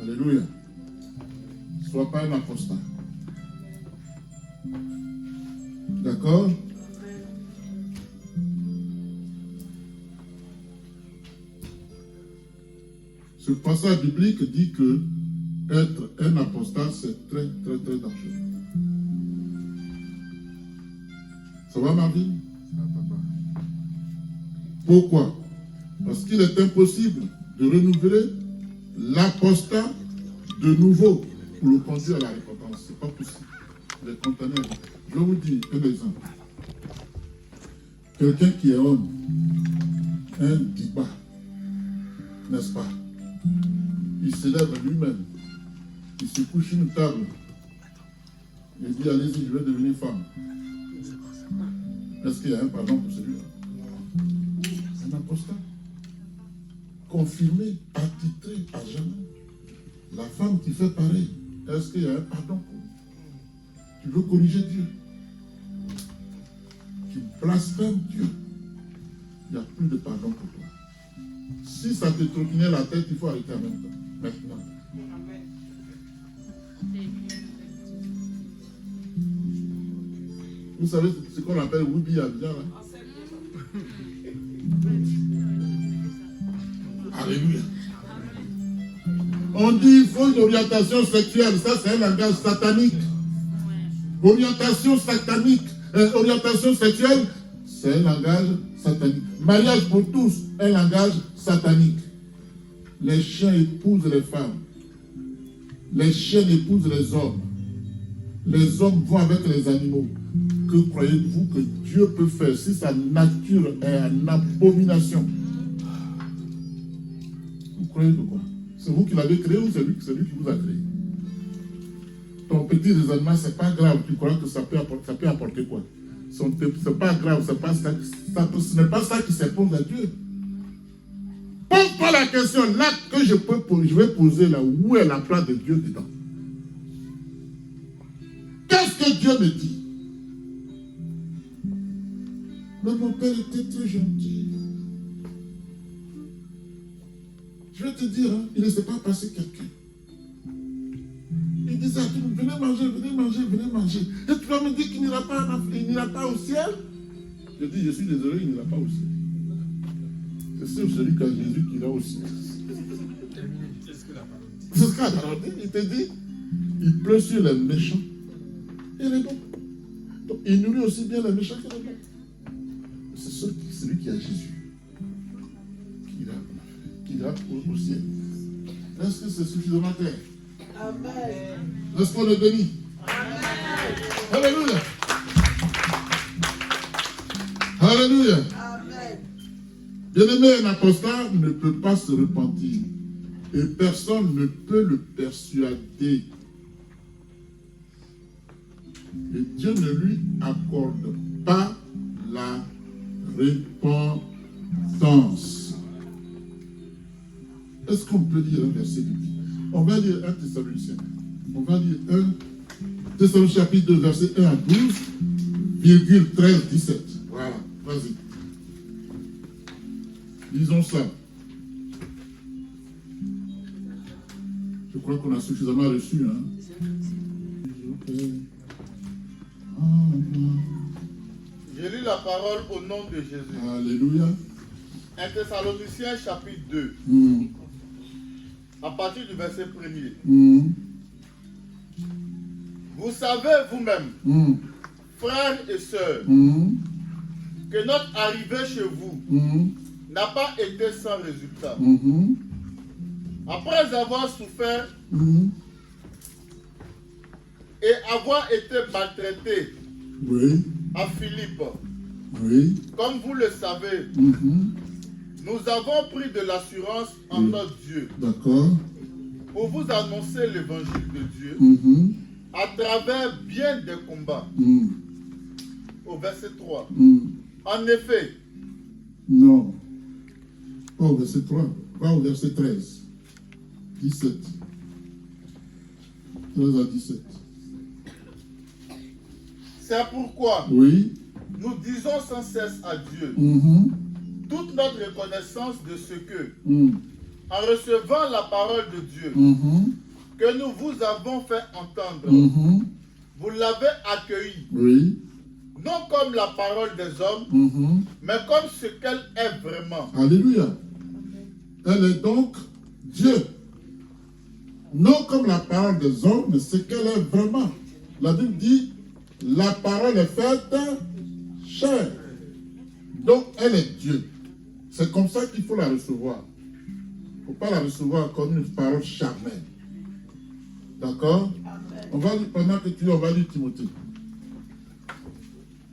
Alléluia. Sois pas un apostat. D'accord? Ce passage biblique dit que être un apostat, c'est très, très, très dangereux. Ça va, Marvin? Ça, papa. Pourquoi? Parce qu'il est impossible de renouveler l'apostat de nouveau pour le conduire à la repentance. Ce n'est pas possible. Il est condamné. Je vais vous dire un exemple. Quelqu'un qui est homme, un diba, n'est-ce pas? Il se lève lui-même, il se couche sur une table, il dit allez-y, je vais devenir femme. Est-ce qu'il y a un pardon pour celui-là? Un apostat. Confirmé, attitré à jamais. La femme qui fait pareil, est-ce qu'il y a un pardon pour lui? Tu veux corriger Dieu? Tu blasphèmes Dieu. Il n'y a plus de pardon pour toi. Si ça te trottinait la tête, il faut arrêter en même temps. Maintenant. Vous savez ce qu'on appelle Wubi Abidjan là? Alléluia. On dit qu'il faut une orientation sexuelle. Ça, c'est un langage satanique. Orientation satanique. Orientation sexuelle, c'est un langage satanique. Mariage pour tous, un langage satanique. Les chiens épousent les femmes. Les chiens épousent les hommes. Les hommes vont avec les animaux. Que croyez-vous que Dieu peut faire si sa nature est en abomination? Vous croyez de quoi? C'est vous qui l'avez créé ou c'est lui qui vous a créé? Ton petit raisonnement, c'est pas grave. Tu crois que ça peut apporter quoi? C'est pas grave, c'est pas ça, ce n'est pas ça qui s'impose à Dieu. Pose-toi la question, là que je vais poser là, où est la place de Dieu dedans? Qu'est-ce que Dieu me dit? Mais mon père était très gentil. Je vais te dire, hein, il ne s'est pas passé quelqu'un. Il disait à tout le monde, venez manger, venez manger, venez manger. Et tu vas me dire qu'il n'ira pas au ciel? Je dis, je suis désolé, il n'ira pas au ciel. C'est sûr, celui qui a Jésus qui ira au ciel. C'est ce qu'il a dit. Il te dit, il pleut sur les méchants et les bons. Donc, il nourrit aussi bien les méchants que les bons. C'est celui qui a Jésus qui ira au ciel. Est-ce que c'est suffisamment clair? Amen. Est-ce qu'on est béni? Amen. Alléluia. Alléluia. Amen. Bien-aimé, un apostat ne peut pas se repentir. Et personne ne peut le persuader. Et Dieu ne lui accorde pas la repentance. Est-ce qu'on peut lire un verset biblique? On va lire 1 Thessaloniciens. On va lire 1 Thessaloniciens chapitre 2, verset 1 à 12, virgule 13, 17. Voilà, vas-y. Lisons ça. Je crois qu'on a suffisamment reçu. Je lis la parole au nom de Jésus. Alléluia. 1 Thessaloniciens chapitre 2. À partir du verset 1er. Vous savez vous-même, frères et sœurs, que notre arrivée chez vous n'a pas été sans résultat. Après avoir souffert et avoir été maltraité à Philippe, comme vous le savez, nous avons pris de l'assurance en notre Dieu pour vous annoncer l'évangile de Dieu à travers bien des combats. Au verset 3. En effet, non. Pas au verset 3, pas au verset 13. 17. 13 à 17. c'est pourquoi Oui. nous disons sans cesse à Dieu toute notre reconnaissance de ce que, en recevant la parole de Dieu, que nous vous avons fait entendre, vous l'avez accueillie, Oui. non comme la parole des hommes, mais comme ce qu'elle est vraiment. Alléluia. Elle est donc Dieu. Non comme la parole des hommes, mais ce qu'elle est vraiment. La Bible dit, la parole est faite chair. Donc elle est Dieu. C'est comme ça qu'il faut la recevoir. ne faut pas la recevoir comme une parole charnelle. D'accord? On va lire, pendant que tu lis, on va lire Timothée.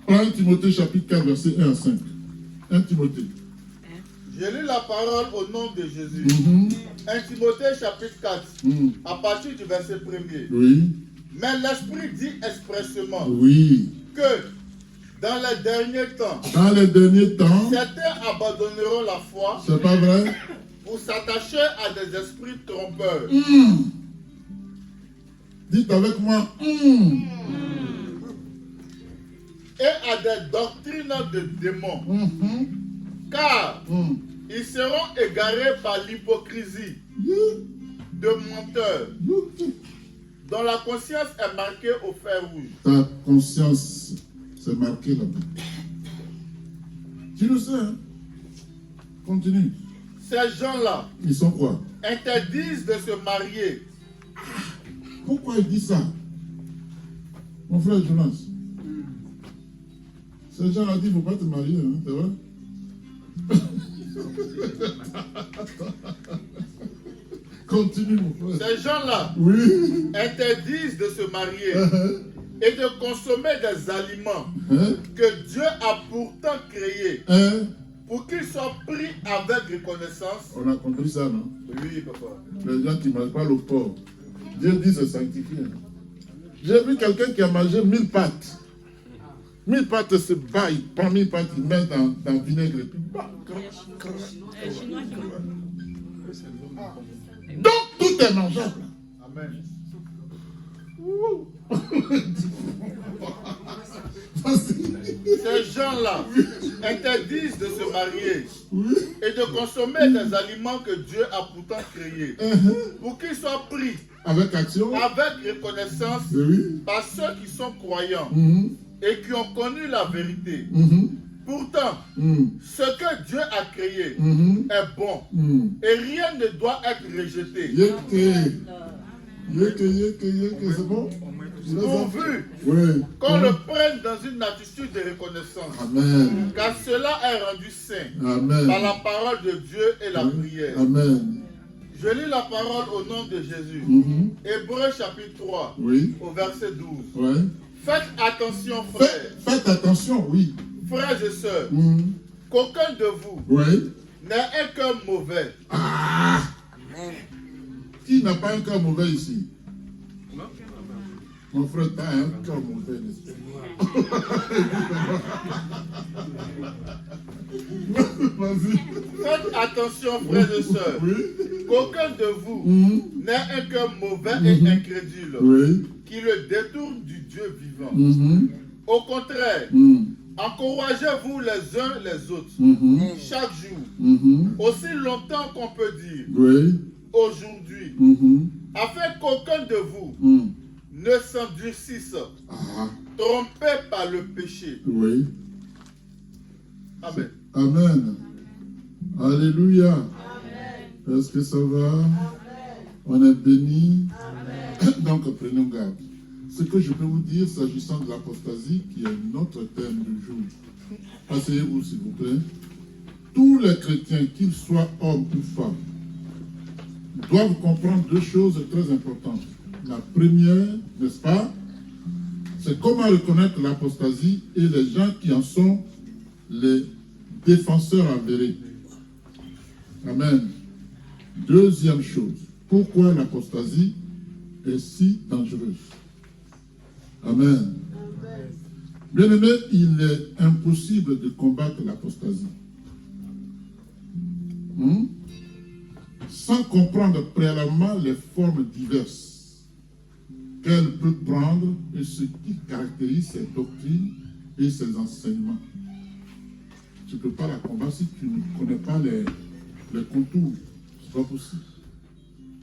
1 Timothée chapitre 4, verset 1 à 5. 1 Timothée. Je lis la parole au nom de Jésus. 1 Timothée chapitre 4, à partir du verset 1er. Oui. Mais l'Esprit dit expressément Oui. que dans les derniers temps, certains abandonneront la foi. C'est pas vrai? Pour s'attacher à des esprits trompeurs. Dites avec moi. Et à des doctrines de démons. Car ils seront égarés par l'hypocrisie de menteurs, dont la conscience est marquée au fer rouge. Ta conscience, c'est marqué là-bas. Tu le sais, hein? Continue. Ces gens-là, ils sont quoi? Interdisent de se marier. Pourquoi il dit ça? Mon frère Jonas. Ces gens-là disent, il ne faut pas te marier, hein? C'est vrai? Continue, mon frère. Ces gens-là interdisent de se marier et de consommer des aliments que Dieu a pourtant créés pour qu'ils soient pris avec reconnaissance. On a compris ça, non? Oui, papa. Les gens qui ne mangent pas le porc. Dieu dit c'est sanctifié. J'ai vu quelqu'un qui a mangé 1000 pâtes. 1000 pâtes se bat, il prend 1000 pâtes, il met dans le vinaigre et puis donc tout est mangeable. Amen. Ces gens-là interdisent de se marier et de consommer des aliments que Dieu a pourtant créés pour qu'ils soient pris avec action, avec reconnaissance par ceux qui sont croyants et qui ont connu la vérité. Pourtant, ce que Dieu a créé est bon et rien ne doit être rejeté. C'est bon? Pourvu qu'on le prenne dans une attitude de reconnaissance. Amen. Car cela est rendu saint Amen. par la parole de Dieu et la prière. Amen. Je lis la parole au nom de Jésus. Hébreux chapitre 3, au verset 12. Faites attention, frères. Faites attention, oui. Frères et sœurs, qu'aucun de vous n'ait un cœur mauvais. Qui n'a pas un cœur mauvais ici? Mon frère, tu as un cœur mauvais, n'est-ce pas? Faites attention, frères et sœurs, qu'aucun de vous n'ait un cœur mauvais et incrédule, qui le détourne du Dieu vivant. Au contraire, encouragez-vous les uns les autres, chaque jour, aussi longtemps qu'on peut dire, aujourd'hui, afin qu'aucun de vous ne s'endurcisse, trompé par le péché. Amen. Amen. Alléluia. Est-ce que ça va? Amen. On est béni. Donc prenons garde. Ce que je peux vous dire s'agissant de l'apostasie, qui est notre thème du jour. Asseyez-vous s'il vous plaît. Tous les chrétiens, qu'ils soient hommes ou femmes, doivent comprendre deux choses très importantes. La première, n'est-ce pas, c'est comment reconnaître l'apostasie et les gens qui en sont les défenseurs avérés. Amen. Deuxième chose, pourquoi l'apostasie est si dangereuse. Amen. Bien-aimé, il est impossible de combattre l'apostasie sans comprendre préalablement les formes diverses qu'elle peut prendre et ce qui caractérise ses doctrines et ses enseignements. Tu ne peux pas la combattre si tu ne connais pas les contours. Ce n'est pas possible.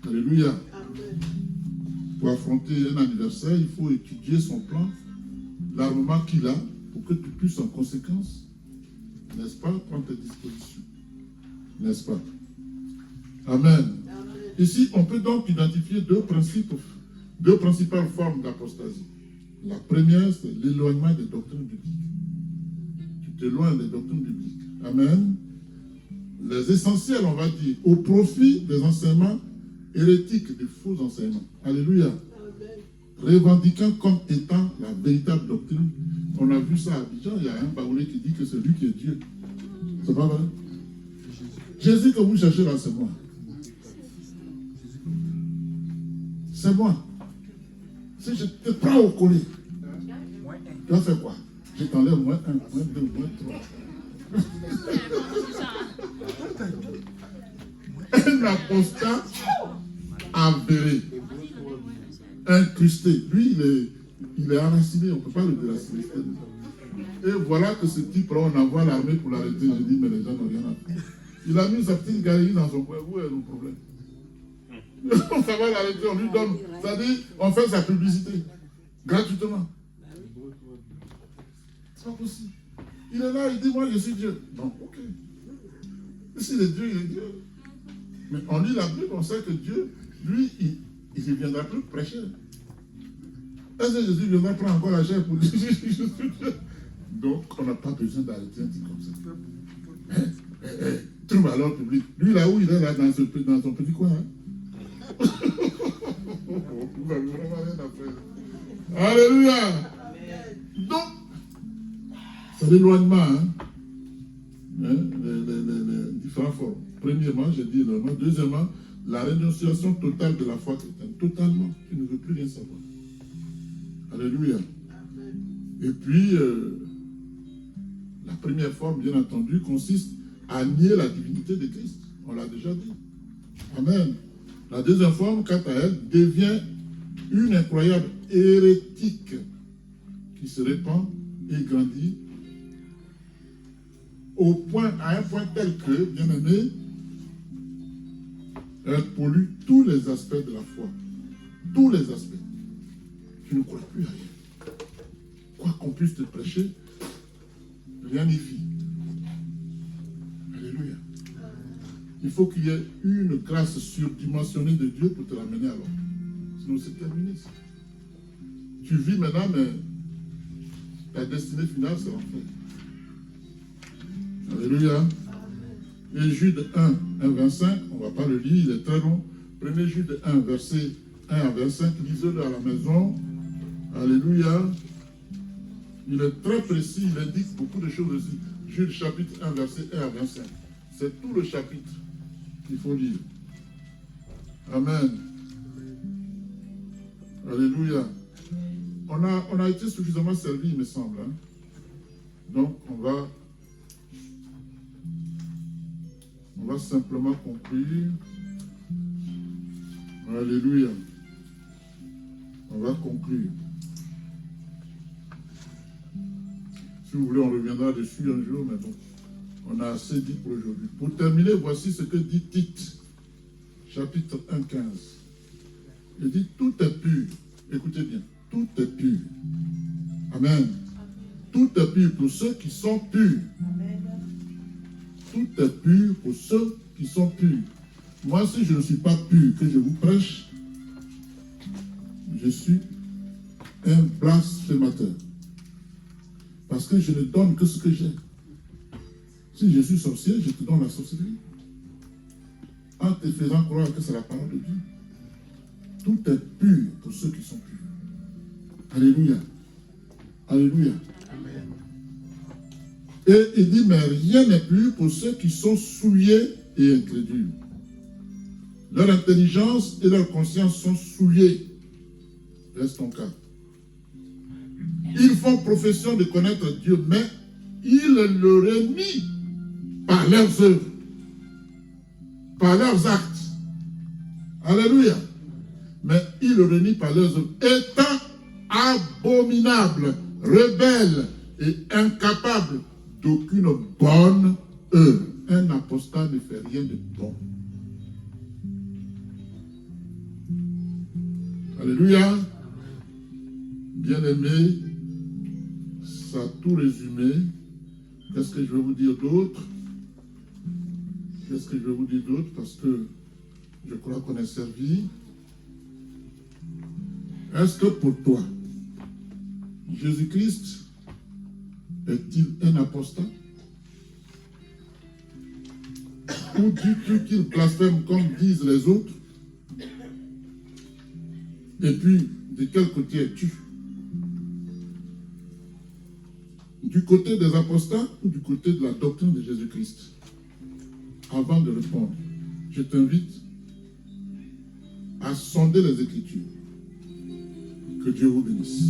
Alléluia. Pour affronter un adversaire, il faut étudier son plan, l'armement qu'il a, pour que tu puisses en conséquence, n'est-ce pas, prendre tes dispositions. N'est-ce pas? Amen. Ici, on peut donc identifier deux principales formes d'apostasie. La première, c'est l'éloignement des doctrines bibliques. Tu t'éloignes des doctrines bibliques. Amen. les essentiels, on va dire, au profit des enseignements hérétiques, des faux enseignements. Alléluia. Revendiquant comme étant la véritable doctrine. On a vu ça à Abidjan, il y a un Baoulé qui dit que c'est lui qui est Dieu. C'est pas vrai? Jésus que vous cherchez là, c'est moi. C'est moi. Si je te prends au collier, tu vas faire quoi? Je t'enlève moins 1, moins 2, moins 3. Un apostat avéré, incrusté. Lui, il est enraciné, on ne peut pas le déraciner. Et voilà que ce type-là, on envoie l'armée pour l'arrêter. Je dis, mais les gens n'ont rien à faire. Il a mis sa petite galerie dans son coin. Où est le problème? On va l'arrêter, on lui donne. C'est-à-dire, on fait sa publicité. Gratuitement. C'est pas possible. Il est là, il dit, moi je suis Dieu. Non, ok. S'il est Dieu, il est Dieu. Mais on lit la Bible, on sait que Dieu, lui, il ne viendra plus prêcher. Est-ce que Jésus viendra prendre encore la chair pour dire, je suis Dieu? Donc, on n'a pas besoin d'arrêter un truc comme ça. Trouve alors public. Lui, là où il est, là, dans son petit coin. Vous n'avez vraiment rien à faire. Alléluia. Donc, c'est l'éloignement. Les différentes formes. Premièrement, j'ai dit l'éloignement. Deuxièmement, la rénonciation totale de la foi chrétienne. Totalement. Tu ne veux plus rien savoir. Alléluia. Et puis, la première forme, bien entendu, consiste à nier la divinité de Christ. On l'a déjà dit. Amen. La deuxième forme, quant à elle, devient une incroyable hérétique qui se répand et grandit à un point tel que, bien aimé, elle pollue tous les aspects de la foi. Tous les aspects. Tu ne crois plus à rien. Quoi qu'on puisse te prêcher, rien n'y fit. Alléluia. Il faut qu'il y ait une grâce surdimensionnée de Dieu pour te l'amener à l'homme. Sinon, c'est terminé. Tu vis maintenant, mais ta destinée finale, c'est l'enfer. Alléluia. Et Jude 1, 25, on ne va pas le lire, il est très long. Prenez Jude 1, verset 1 à 25, lisez-le à la maison. Alléluia. Il est très précis, il indique beaucoup de choses aussi. Jude chapitre 1, verset 1 à 25. C'est tout le chapitre qu'il faut lire. Amen. Alléluia. On a été suffisamment servi, il me semble. Hein? Donc, on va simplement conclure. Alléluia. On va conclure. Si vous voulez, on reviendra dessus un jour, mais bon, on a assez dit pour aujourd'hui. Pour terminer, voici ce que dit Tite, chapitre 1, 15. Il dit, tout est pur. Écoutez bien, tout est pur. Amen. Tout est pur pour ceux qui sont purs. Tout est pur pour ceux qui sont purs. Moi, si je ne suis pas pur, que je vous prêche, je suis un blasphémateur. Parce que je ne donne que ce que j'ai. Si je suis sorcier, je te donne la sorcellerie. En te faisant croire que c'est la parole de Dieu. Tout est pur pour ceux qui sont purs. Alléluia. Alléluia. Amen. Et il dit, mais rien n'est pur pour ceux qui sont souillés et incrédules. Leur intelligence et leur conscience sont souillées. Reste ton cas. Ils font profession de connaître Dieu, mais ils le renient par leurs œuvres, par leurs actes. Alléluia. Mais ils le renient par leurs œuvres, étant abominables, rebelles et incapables d'aucune bonne œuvre. Un apostat ne fait rien de bon. Alléluia. Bien-aimés, ça a tout résumé. Qu'est-ce que je vais vous dire d'autre? Qu'est-ce que je vais vous dire d'autre? Parce que je crois qu'on est servi. Est-ce que pour toi, Jésus-Christ est-il un apostat? Ou dis-tu qu'il blasphème comme disent les autres? Et puis, de quel côté es-tu? Du côté des apostats ou du côté de la doctrine de Jésus-Christ? Avant de répondre, je t'invite à sonder les Écritures. Que Dieu vous bénisse.